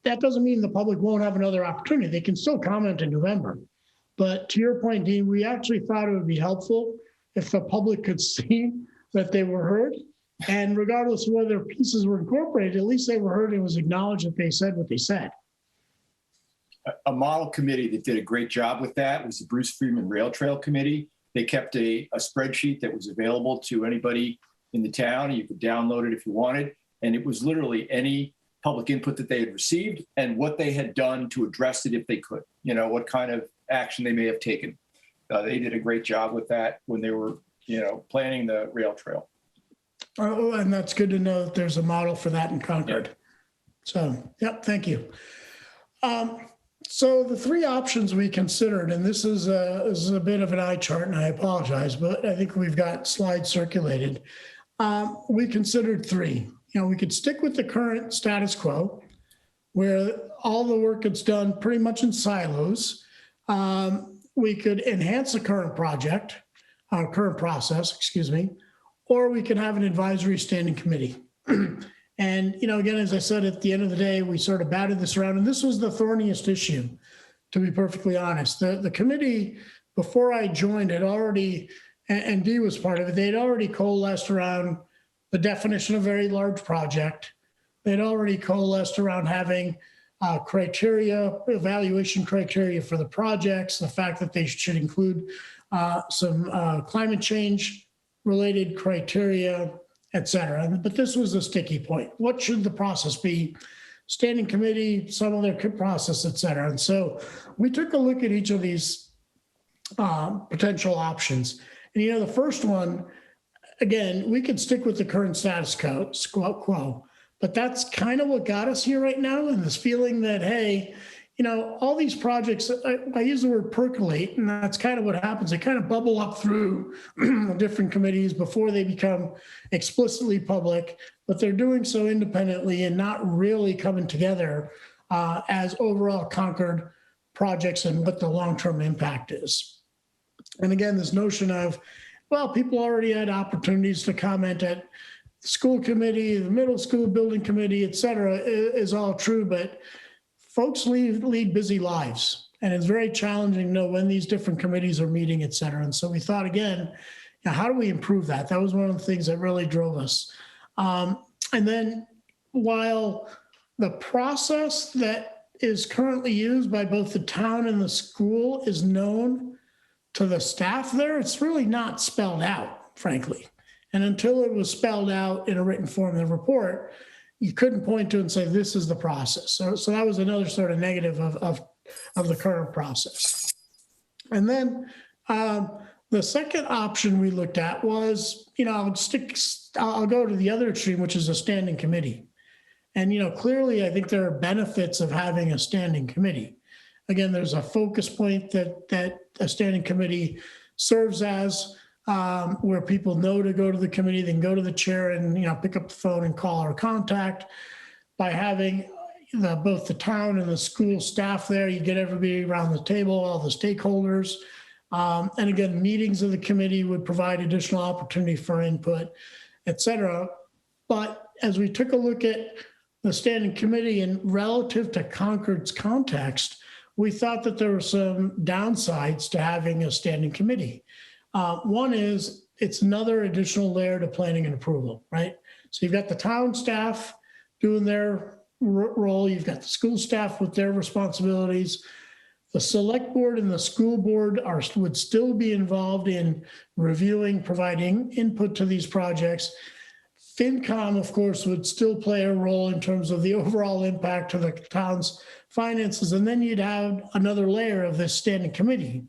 that doesn't mean the public won't have another opportunity. They can still comment in November. But to your point, Dean, we actually thought it would be helpful if the public could see that they were heard. And regardless of whether pieces were incorporated, at least they were heard and it was acknowledged that they said what they said. A model committee that did a great job with that was the Bruce Freeman Rail Trail Committee. They kept a spreadsheet that was available to anybody in the town. You could download it if you wanted. And it was literally any public input that they had received and what they had done to address it if they could, what kind of action they may have taken. They did a great job with that when they were, planning the rail trail. Oh, and that's good to know that there's a model for that in Concord. So, yep, thank you. So the three options we considered, and this is a bit of an eye chart, and I apologize, but I think we've got slides circulated. We considered three. We could stick with the current status quo, where all the work gets done pretty much in silos. We could enhance the current process, or we could have an advisory standing committee. And, again, as I said, at the end of the day, we sort of batted this around, and this was the thorniest issue, to be perfectly honest. The committee, before I joined, had already, and Dee was part of it, they'd already coalesced around the definition of very large project. They'd already coalesced around having evaluation criteria for the projects, the fact that they should include some climate change related criteria, et cetera. But this was a sticky point. What should the process be? Standing committee, some other process, et cetera. And so we took a look at each of these potential options. And, the first one, again, we could stick with the current status quo, but that's kind of what got us here right now. And this feeling that, hey, all these projects, I use the word percolate, and that's kind of what happens. They kind of bubble up through different committees before they become explicitly public, but they're doing so independently and not really coming together as overall Concord projects and what the long-term impact is. And again, this notion of, well, people already had opportunities to comment at the school committee, the middle school building committee, et cetera, is all true, but folks lead busy lives, and it's very challenging to know when these different committees are meeting, et cetera. And so we thought, again, how do we improve that? That was one of the things that really drove us. And then while the process that is currently used by both the town and the school is known to the staff there, it's really not spelled out, frankly. And until it was spelled out in a written form in the report, you couldn't point to and say, this is the process. So that was another sort of negative of the current process. And then the second option we looked at was, I'll go to the other extreme, which is a standing committee. And, clearly, I think there are benefits of having a standing committee. Again, there's a focus point that a standing committee serves as, where people know to go to the committee, they can go to the chair and, pick up the phone and call or contact. By having both the town and the school staff there, you get everybody around the table, all the stakeholders. And again, meetings of the committee would provide additional opportunity for input, et cetera. But as we took a look at the standing committee and relative to Concord's context, we thought that there were some downsides to having a standing committee. One is it's another additional layer to planning and approval, right? So you've got the town staff doing their role. You've got the school staff with their responsibilities. The select board and the school board would still be involved in reviewing, providing input to these projects. FinCom, of course, would still play a role in terms of the overall impact to the town's finances, and then you'd have another layer of this standing committee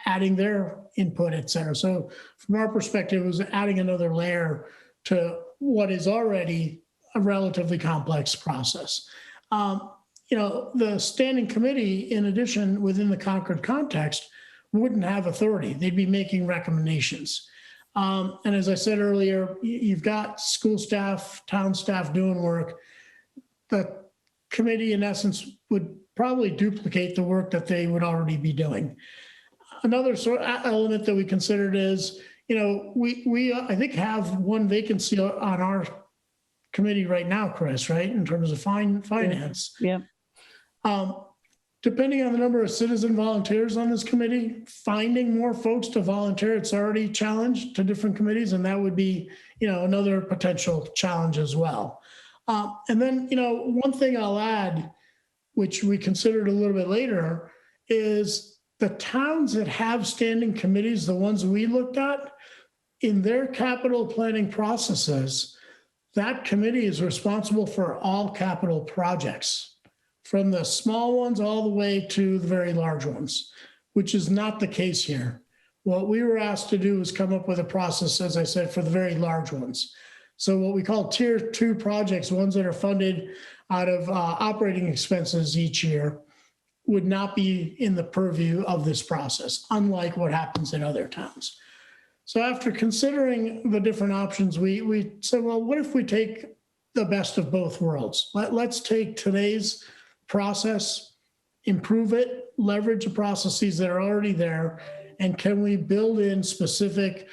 adding their input, et cetera. So from our perspective, it was adding another layer to what is already a relatively complex process. The standing committee, in addition, within the Concord context, wouldn't have authority. They'd be making recommendations. And as I said earlier, you've got school staff, town staff doing work. The committee, in essence, would probably duplicate the work that they would already be doing. Another sort of element that we considered is, we I think have one vacancy on our committee right now, Chris, right, in terms of finance. Yeah. Depending on the number of citizen volunteers on this committee, finding more folks to volunteer, it's already challenged to different committees, and that would be, another potential challenge as well. And then, one thing I'll add, which we considered a little bit later, is the towns that have standing committees, the ones we looked at, in their capital planning processes, that committee is responsible for all capital projects, from the small ones all the way to the very large ones, which is not the case here. What we were asked to do is come up with a process, as I said, for the very large ones. So what we call tier 2 projects, ones that are funded out of operating expenses each year, would not be in the purview of this process, unlike what happens in other towns. So after considering the different options, we said, well, what if we take the best of both worlds? Let's take today's process, improve it, leverage the processes that are already there, and can we build in specific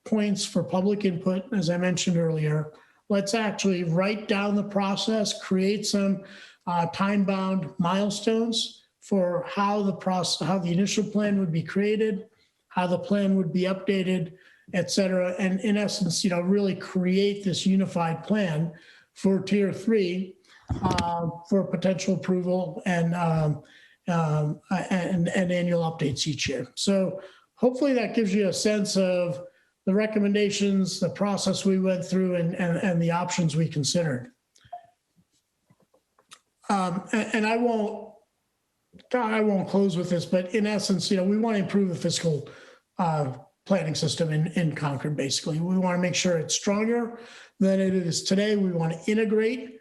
points for public input, as I mentioned earlier? Let's actually write down the process, create some time-bound milestones for how the initial plan would be created, how the plan would be updated, et cetera. And in essence, really create this unified plan for tier 3 for potential approval and annual updates each year. So hopefully that gives you a sense of the recommendations, the process we went through, and the options we considered. And I won't close with this, but in essence, we want to improve the fiscal planning system in Concord, basically. We want to make sure it's stronger than it is today. We want to integrate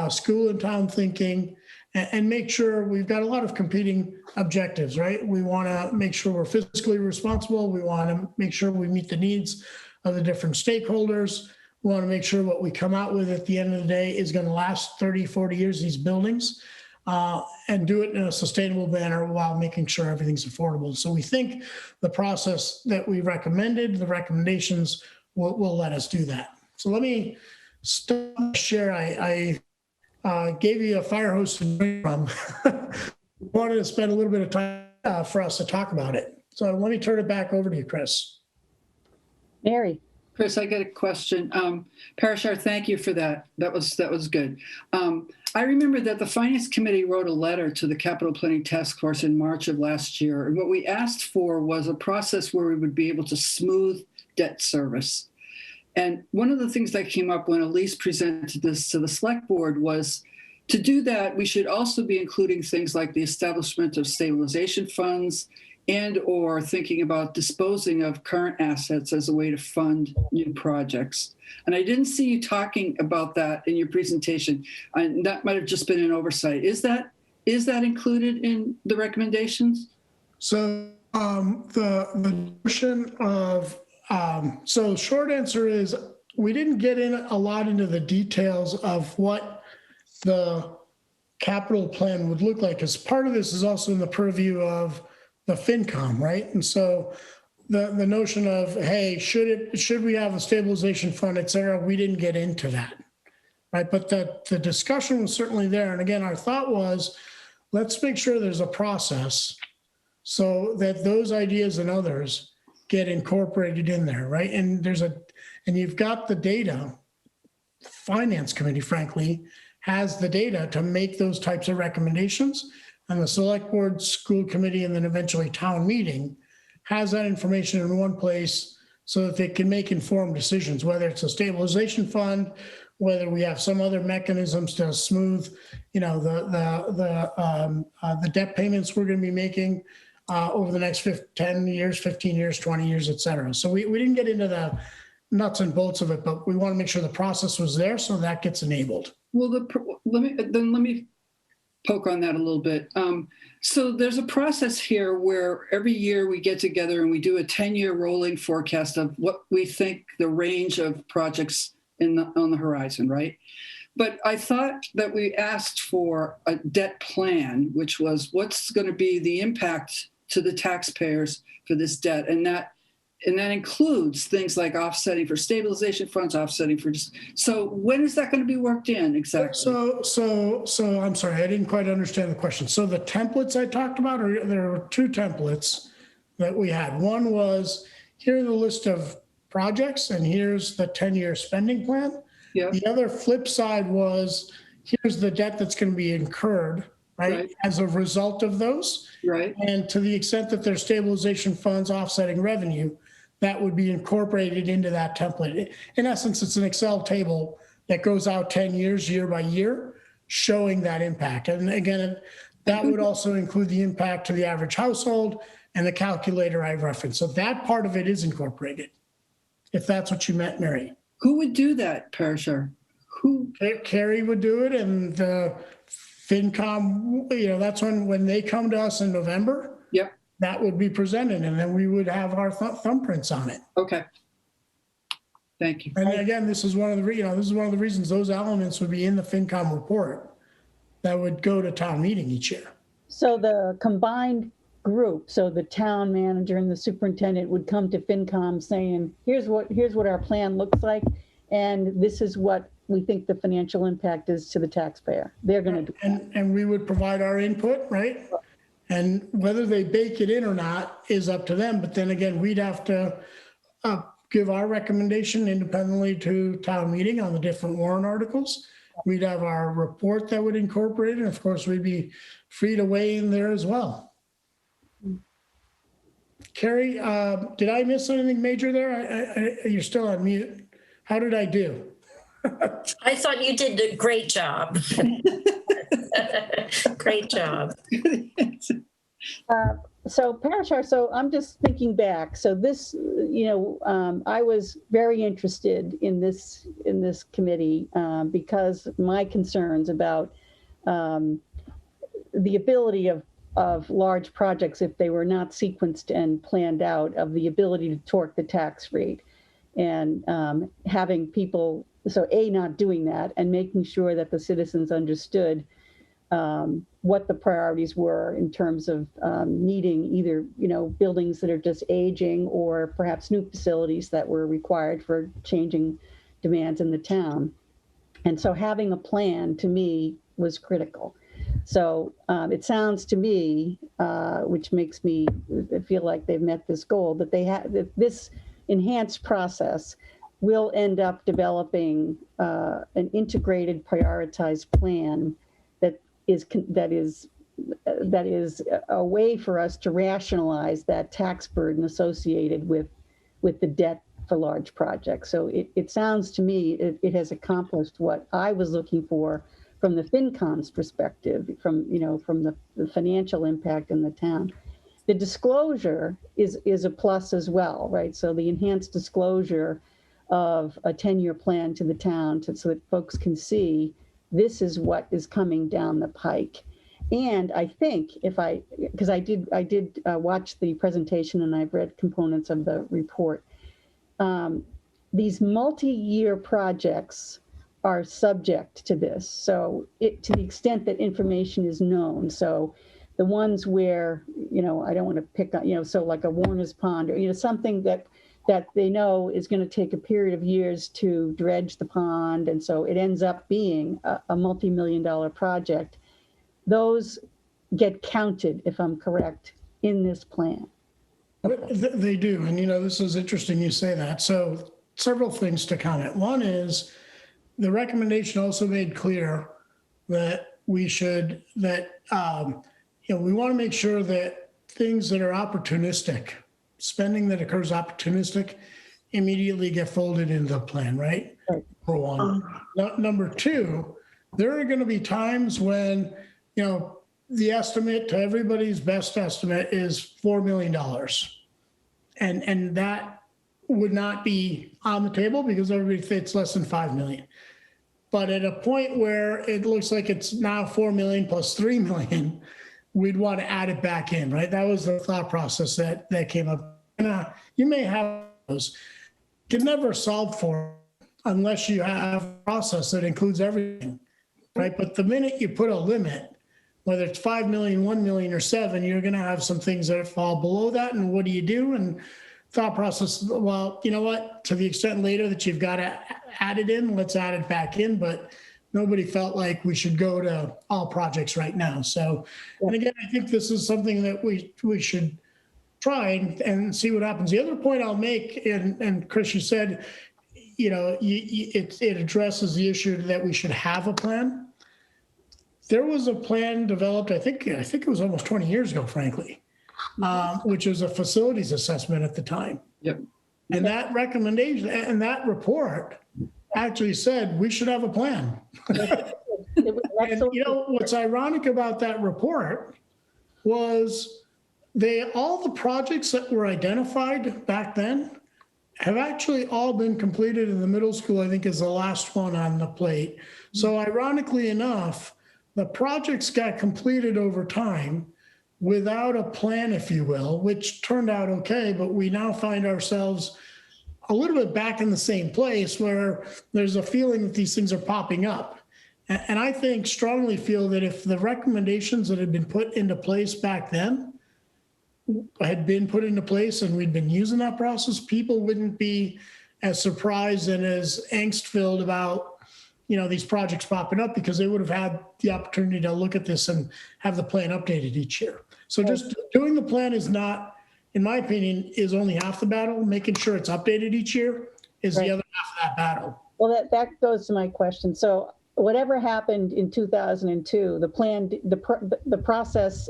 school and town thinking and make sure we've got a lot of competing objectives, right? We want to make sure we're fiscally responsible. We want to make sure we meet the needs of the different stakeholders. We want to make sure what we come out with at the end of the day is going to last 30, 40 years, these buildings. And do it in a sustainable manner while making sure everything's affordable. So we think the process that we recommended, the recommendations will let us do that. So let me share. I gave you a fire hose to drink from. Wanted to spend a little bit of time for us to talk about it. So let me turn it back over to you, Chris. Mary. Chris, I got a question. Parashar, thank you for that. That was good. I remember that the Finance Committee wrote a letter to the Capital Planning Task Force in March of last year. And what we asked for was a process where we would be able to smooth debt service. And one of the things that came up when Elise presented this to the Select Board was to do that, we should also be including things like the establishment of stabilization funds and or thinking about disposing of current assets as a way to fund new projects. And I didn't see you talking about that in your presentation. And that might have just been an oversight. Is that included in the recommendations? So the notion of, so short answer is we didn't get in a lot into the details of what the capital plan would look like, because part of this is also in the purview of the FinCom, right? And so the notion of, hey, should we have a stabilization fund, et cetera, we didn't get into that, right? But the discussion was certainly there. And again, our thought was, let's make sure there's a process so that those ideas and others get incorporated in there, right? And you've got the data. Finance Committee, frankly, has the data to make those types of recommendations. And the Select Board, School Committee, and then eventually Town Meeting has that information in one place so that they can make informed decisions, whether it's a stabilization fund, whether we have some other mechanisms to smooth, the debt payments we're going to be making over the next 10 years, 15 years, 20 years, et cetera. So we didn't get into the nuts and bolts of it, but we want to make sure the process was there so that gets enabled. Well, let me poke on that a little bit. So there's a process here where every year we get together and we do a 10-year rolling forecast of what we think the range of projects on the horizon, right? But I thought that we asked for a debt plan, which was what's going to be the impact to the taxpayers for this debt, and that includes things like offsetting for stabilization funds, offsetting for just. So when is that going to be worked in exactly? So I'm sorry, I didn't quite understand the question. So the templates I talked about, there are two templates that we had. One was, here are the list of projects, and here's the 10-year spending plan. Yeah. The other flip side was, here's the debt that's going to be incurred, right, as a result of those. Right. And to the extent that there's stabilization funds offsetting revenue, that would be incorporated into that template. In essence, it's an Excel table that goes out 10 years, year by year, showing that impact. And again, that would also include the impact to the average household and the calculator I referenced. So that part of it is incorporated, if that's what you meant, Mary. Who would do that, Parashar? Who? Carrie would do it, and the FinCom, that's when they come to us in November. Yep. That would be presented, and then we would have our thumbprints on it. Okay. Thank you. And again, this is one of the reasons those elements would be in the FinCom report that would go to town meeting each year. So the combined group, so the town manager and the superintendent would come to FinCom saying, here's what our plan looks like, and this is what we think the financial impact is to the taxpayer. They're going to do that. And we would provide our input, right? And whether they bake it in or not is up to them. But then again, we'd have to give our recommendation independently to town meeting on the different warrant articles. We'd have our report that would incorporate it. And of course, we'd be free to weigh in there as well. Carrie, did I miss anything major there? You're still on mute. How did I do? I thought you did a great job. Great job. So Parashar, so I'm just thinking back. So this, I was very interested in this committee because my concerns about the ability of large projects, if they were not sequenced and planned out, of the ability to torque the tax rate, and having people, so not doing that and making sure that the citizens understood what the priorities were in terms of needing either, buildings that are just aging or perhaps new facilities that were required for changing demands in the town. And so having a plan, to me, was critical. So it sounds to me, which makes me feel like they've met this goal, that that this enhanced process will end up developing an integrated, prioritized plan that is a way for us to rationalize that tax burden associated with the debt for large projects. So it sounds to me it has accomplished what I was looking for from the FinCom's perspective, from the financial impact in the town. The disclosure is a plus as well, right? So the enhanced disclosure of a 10-year plan to the town so that folks can see this is what is coming down the pike. And I think because I did watch the presentation and I've read components of the report, these multi-year projects are subject to this. So to the extent that information is known, so the ones where, I don't want to pick on, so like a Warner's Pond or, something that they know is going to take a period of years to dredge the pond. And so it ends up being a multi-million-dollar project. Those get counted, if I'm correct, in this plan. They do. And, this is interesting you say that. So several things to comment. One is the recommendation also made clear that we want to make sure that things that are opportunistic, spending that occurs opportunistic, immediately get folded into the plan, right? number one. Number two, there are going to be times when, the estimate, to everybody's best estimate, is $4 million. And that would not be on the table because everybody fits less than 5 million. But at a point where it looks like it's now 4 million plus 3 million, we'd want to add it back in, right? That was the thought process that came up. You may have those. You can never solve for unless you have a process that includes everything, right? But the minute you put a limit, whether it's 5 million, 1 million, or 7, you're going to have some things that fall below that. And what do you do? And thought process, well, you know what? To the extent later that you've got to add it in, let's add it back in. But nobody felt like we should go to all projects right now. So, and again, I think this is something that we should try and see what happens. The other point I'll make, and Chris, you said, it addresses the issue that we should have a plan. There was a plan developed, I think it was almost 20 years ago, frankly, which was a facilities assessment at the time. Yep. And that recommendation and that report actually said we should have a plan. And what's ironic about that report was all the projects that were identified back then have actually all been completed in the middle school, I think is the last one on the plate. So ironically enough, the projects got completed over time without a plan, if you will, which turned out okay, but we now find ourselves a little bit back in the same place where there's a feeling that these things are popping up. And I strongly feel that if the recommendations that had been put into place back then had been put into place and we'd been using that process, people wouldn't be as surprised and as angst-filled about these projects popping up because they would have had the opportunity to look at this and have the plan updated each year. So just doing the plan is not, in my opinion, is only half the battle. Making sure it's updated each year is the other half of that battle. Well, that goes to my question. So whatever happened in 2002, the plan, the process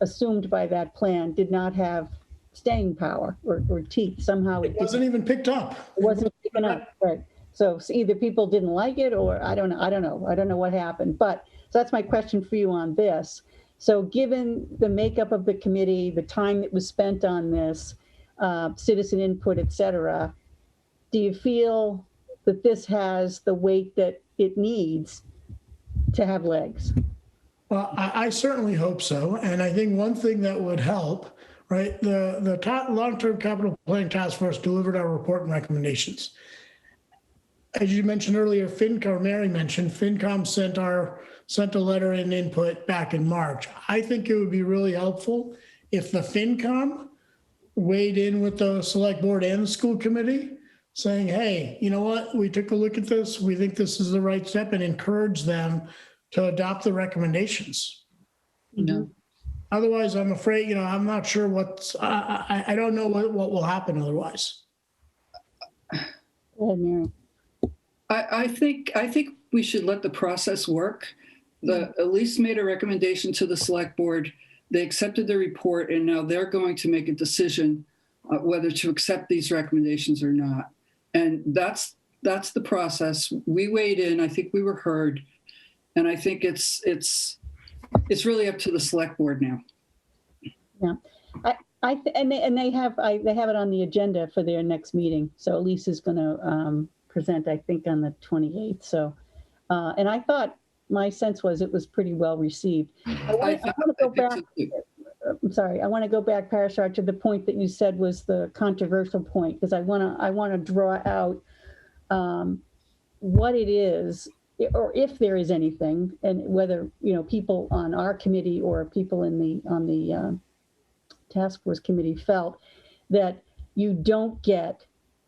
assumed by that plan did not have staying power or teeth. Somehow it wasn't even picked up. It wasn't picked up, right? So either people didn't like it or I don't know what happened. But so that's my question for you on this. So given the makeup of the committee, the time that was spent on this, citizen input, et cetera, do you feel that this has the weight that it needs to have legs? Well, I certainly hope so. And I think one thing that would help, right, the long-term capital planning task force delivered our report and recommendations. As you mentioned earlier, Mary mentioned, FinCom sent a letter and input back in March. I think it would be really helpful if the FinCom weighed in with the select board and the school committee saying, hey, you know what, we took a look at this, we think this is the right step, and encourage them to adopt the recommendations. No. Otherwise, I'm afraid, I'm not sure I don't know what will happen otherwise. Go ahead, Mary. I think we should let the process work. Elise made a recommendation to the select board. They accepted the report, and now they're going to make a decision whether to accept these recommendations or not. And that's the process. We weighed in. I think we were heard, and I think it's really up to the select board now. Yeah, they have it on the agenda for their next meeting. So Elise is going to present, I think, on the 28th. So, and I thought my sense was it was pretty well received. I want to go back. I'm sorry. I want to go back, Parashar, to the point that you said was the controversial point, because I want to draw out what it is, or if there is anything, and whether people on our committee or people on the task force committee felt that you don't get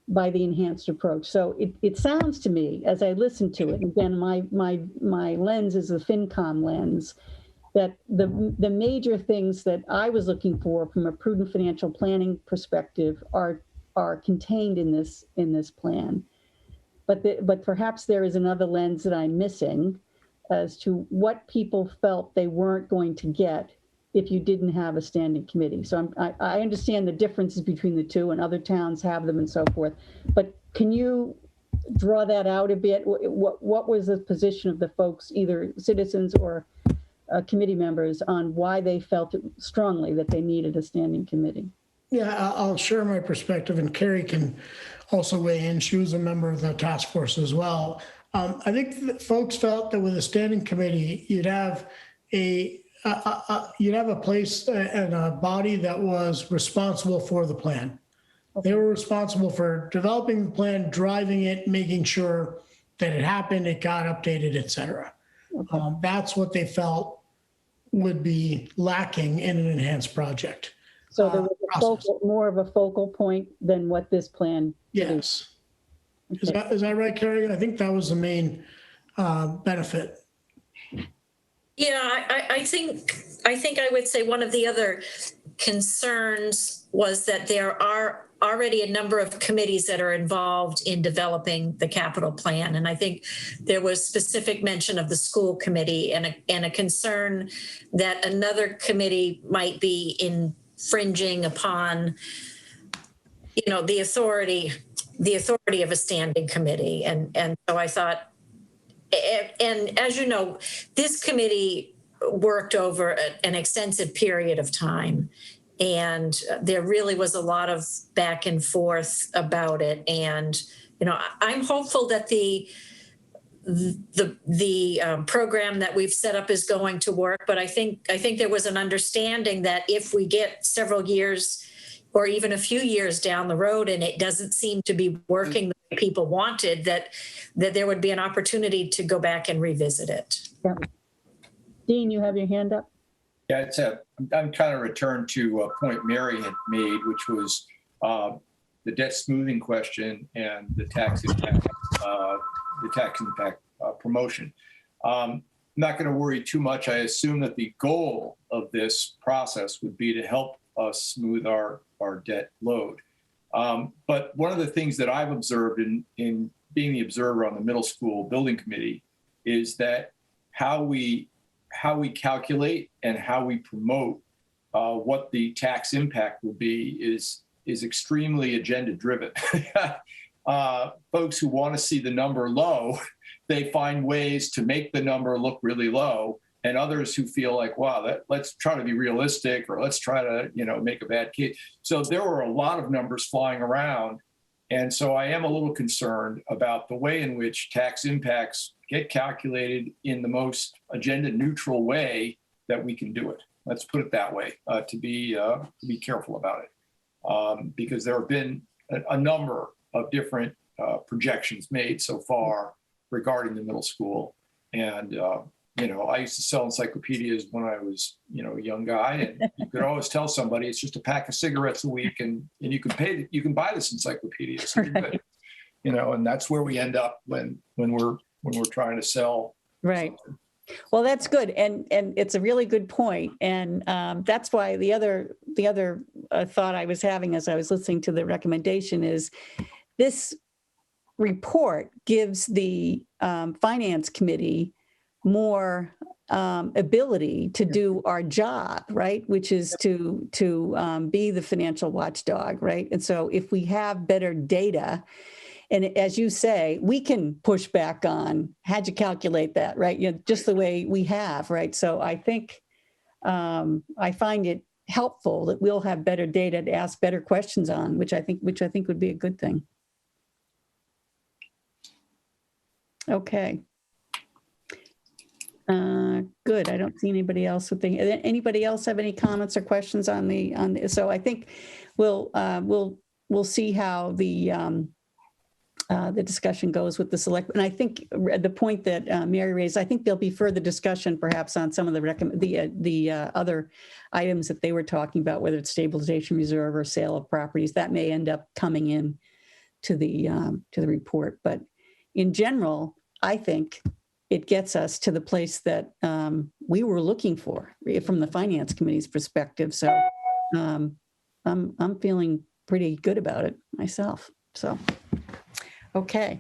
by the enhanced approach. So it sounds to me, as I listen to it, again, my lens is the FinCom lens, that the major things that I was looking for from a prudent financial planning perspective are contained in this plan. But perhaps there is another lens that I'm missing as to what people felt they weren't going to get if you didn't have a standing committee. So I understand the differences between the two, and other towns have them and so forth. But can you draw that out a bit? What was the position of the folks, either citizens or committee members, on why they felt strongly that they needed a standing committee? Yeah, I'll share my perspective, and Carrie can also weigh in. She was a member of the task force as well. I think that folks felt that with a standing committee, you'd have a place and a body that was responsible for the plan. Okay. They were responsible for developing the plan, driving it, making sure that it happened, it got updated, et cetera. Okay. That's what they felt would be lacking in an enhanced project. So there was more of a focal point than what this plan. Yes. Okay. Is that right, Carrie? I think that was the main benefit. Yeah, I think I would say one of the other concerns was that there are already a number of committees that are involved in developing the capital plan. And I think there was specific mention of the school committee and a concern that another committee might be infringing upon, the authority of a standing committee. And so I thought, and as you know, this committee worked over an extensive period of time. And there really was a lot of back and forth about it. And, I'm hopeful that the program that we've set up is going to work. But I think there was an understanding that if we get several years or even a few years down the road and it doesn't seem to be working the way people wanted, that there would be an opportunity to go back and revisit it. Yeah. Dean, you have your hand up. Yeah, I'm trying to return to a point Mary had made, which was the debt smoothing question and the tax impact, promotion. I'm not going to worry too much. I assume that the goal of this process would be to help us smooth our debt load. But one of the things that I've observed in being the observer on the middle school building committee is that how we calculate and how we promote what the tax impact will be is extremely agenda driven. Folks who want to see the number low, they find ways to make the number look really low, and others who feel like, wow, let's try to be realistic, or let's try to make a bad case. So there were a lot of numbers flying around, and so I am a little concerned about the way in which tax impacts get calculated in the most agenda neutral way that we can do it. Let's put it that way, to be careful about it, because there have been a number of different projections made so far regarding the middle school. And, I used to sell encyclopedias when I was, a young guy, and you could always tell somebody it's just a pack of cigarettes a week, and you can buy this encyclopedia. So you're good. And that's where we end up when we're trying to sell. Right. Something. Well, that's good. And it's a really good point. And that's why the other thought I was having as I was listening to the recommendation is this report gives the finance committee more ability to do our job, right? Which is to be the financial watchdog, right? And so if we have better data, and as you say, we can push back on, how'd you calculate that, right? Just the way we have, right? So I think, I find it helpful that we'll have better data to ask better questions on, which I think would be a good thing. Okay. Good. I don't see anybody else with anybody else have any comments or questions on the, so I think we'll see how the discussion goes with the select. And I think the point that Mary raised, I think there'll be further discussion perhaps on some of the other items that they were talking about, whether it's stabilization reserve or sale of properties that may end up coming in to the report. But in general, I think it gets us to the place that we were looking for from the finance committee's perspective. So I'm feeling pretty good about it myself. So. Okay,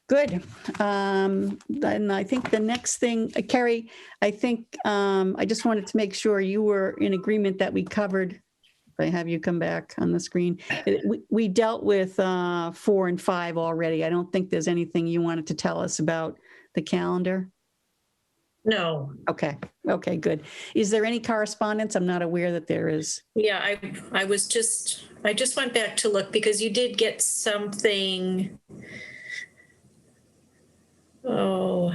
good. Then I think the next thing, Carrie, I think I just wanted to make sure you were in agreement that we covered I have you come back on the screen. We dealt with 4 and 5 already. I don't think there's anything you wanted to tell us about the calendar. No. Okay. Okay, good. Is there any correspondence? I'm not aware that there is. Yeah, I just went back to look because you did get something. Oh.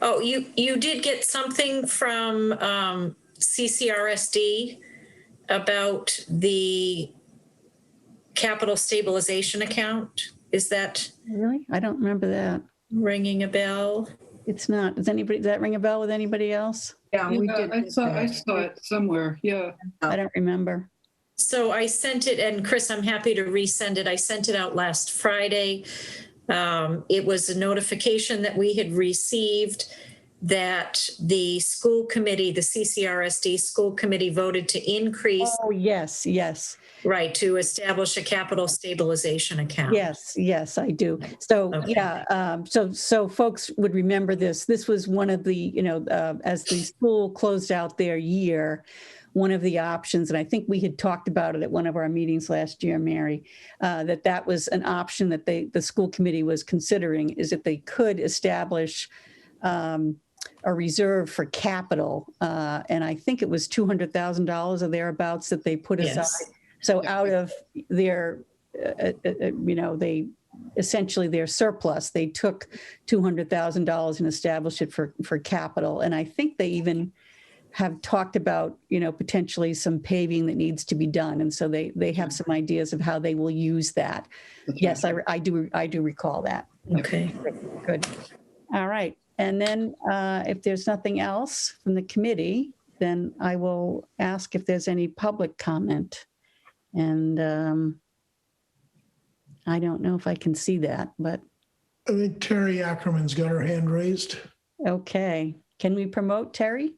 Oh, you did get something from CCRSD about the capital stabilization account. Is that Really? I don't remember that. ringing a bell? It's not. Does that ring a bell with anybody else? Yeah, we Yeah, did. I saw it somewhere. Yeah. I don't remember. So I sent it, and Chris, I'm happy to resend it. I sent it out last Friday. It was a notification that we had received that the school committee, the CCRSD school committee, voted to increase. Oh, yes, yes. Right, to establish a capital stabilization account. Yes, yes, I do. So, Okay. yeah, so folks would remember this. This was one of the, as the school closed out their year, one of the options, and I think we had talked about it at one of our meetings last year, Mary, that was an option that the school committee was considering, is that they could establish a reserve for capital. And I think it was $200,000 or thereabouts that they put aside. Yes. So out of their, they essentially their surplus, they took $200,000 and established it for capital. And I think they even have talked about, potentially some paving that needs to be done. And so they have some ideas of how they will use that. Yes, I do recall that. Okay. Good. All right. And then if there's nothing else from the committee, then I will ask if there's any public comment. And I don't know if I can see that, but. I think Terry Ackerman's got her hand raised. Okay. Can we promote Terry?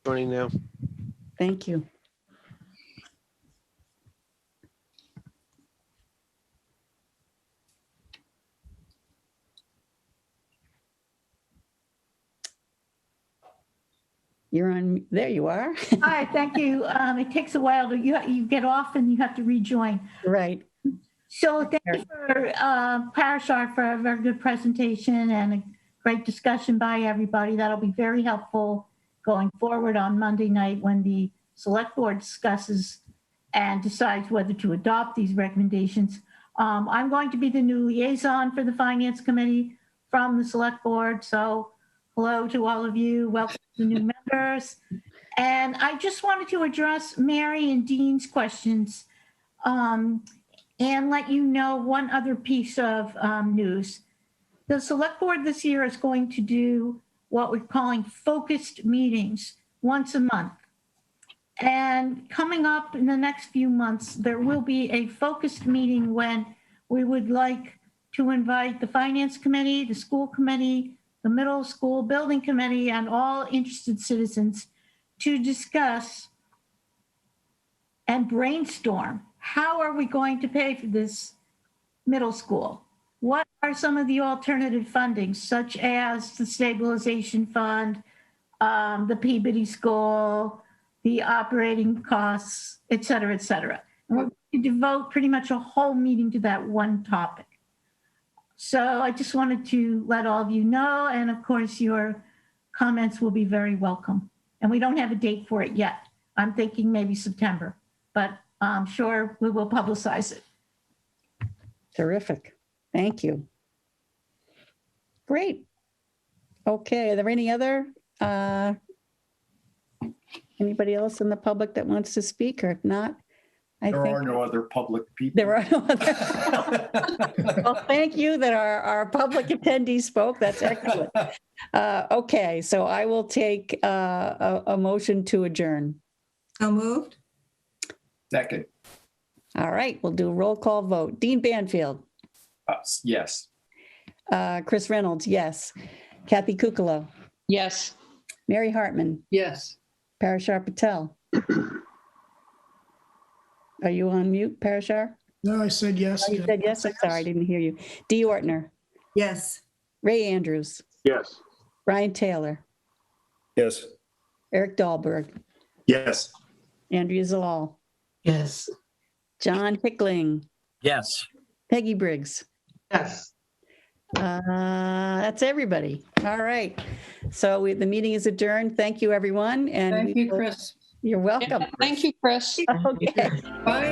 Joining now. Thank you. You're on, there you are. Hi, thank you. It takes a while to, you get off and you have to rejoin. Right. So thank you for Parashar for a very good presentation and a great discussion by everybody. That'll be very helpful going forward on Monday night when the select board discusses and decides whether to adopt these recommendations. I'm going to be the new liaison for the Finance Committee from the select board. So hello to all of you. Welcome to new members. And I just wanted to address Mary and Dean's questions and let you know one other piece of news. The select board this year is going to do what we're calling focused meetings once a month. And coming up in the next few months, there will be a focused meeting when we would like to invite the Finance Committee, the school committee, the middle school building committee, and all interested citizens to discuss and brainstorm. How are we going to pay for this middle school? What are some of the alternative fundings, such as the stabilization fund, the Peabody School, the operating costs, et cetera, et cetera. And we're going to devote pretty much a whole meeting to that one topic. So I just wanted to let all of you know, and of course your comments will be very welcome. And we don't have a date for it yet. I'm thinking maybe September, but I'm sure we will publicize it. Terrific. Thank you. Great. Okay, are there any other, anybody else in the public that wants to speak, or if not, There are no other public people. There are no other. Well, thank you that our public attendees spoke. That's excellent. Okay, so I will take a motion to adjourn. So moved. Second. All right, we'll do a roll call vote. Dean Banfield. Yes. Chris Reynolds, yes. Kathy Kukalo. Yes. Mary Hartman. Yes. Parashar Patel. Are you on mute, Parashar? No, I said yes. Oh, you said yes? I'm sorry, I didn't hear you. Dee Ortner. Yes. Ray Andrews, Yes. Brian Taylor, Yes. Eric Dahlberg, Yes. Andrea Zalal, Yes. John Hickling, Yes. Peggy Briggs. Yes. That's everybody. All right. So the meeting is adjourned. Thank you, everyone. And Thank we you, will- Chris. You're welcome. Thank you, Chris. Okay. Bye,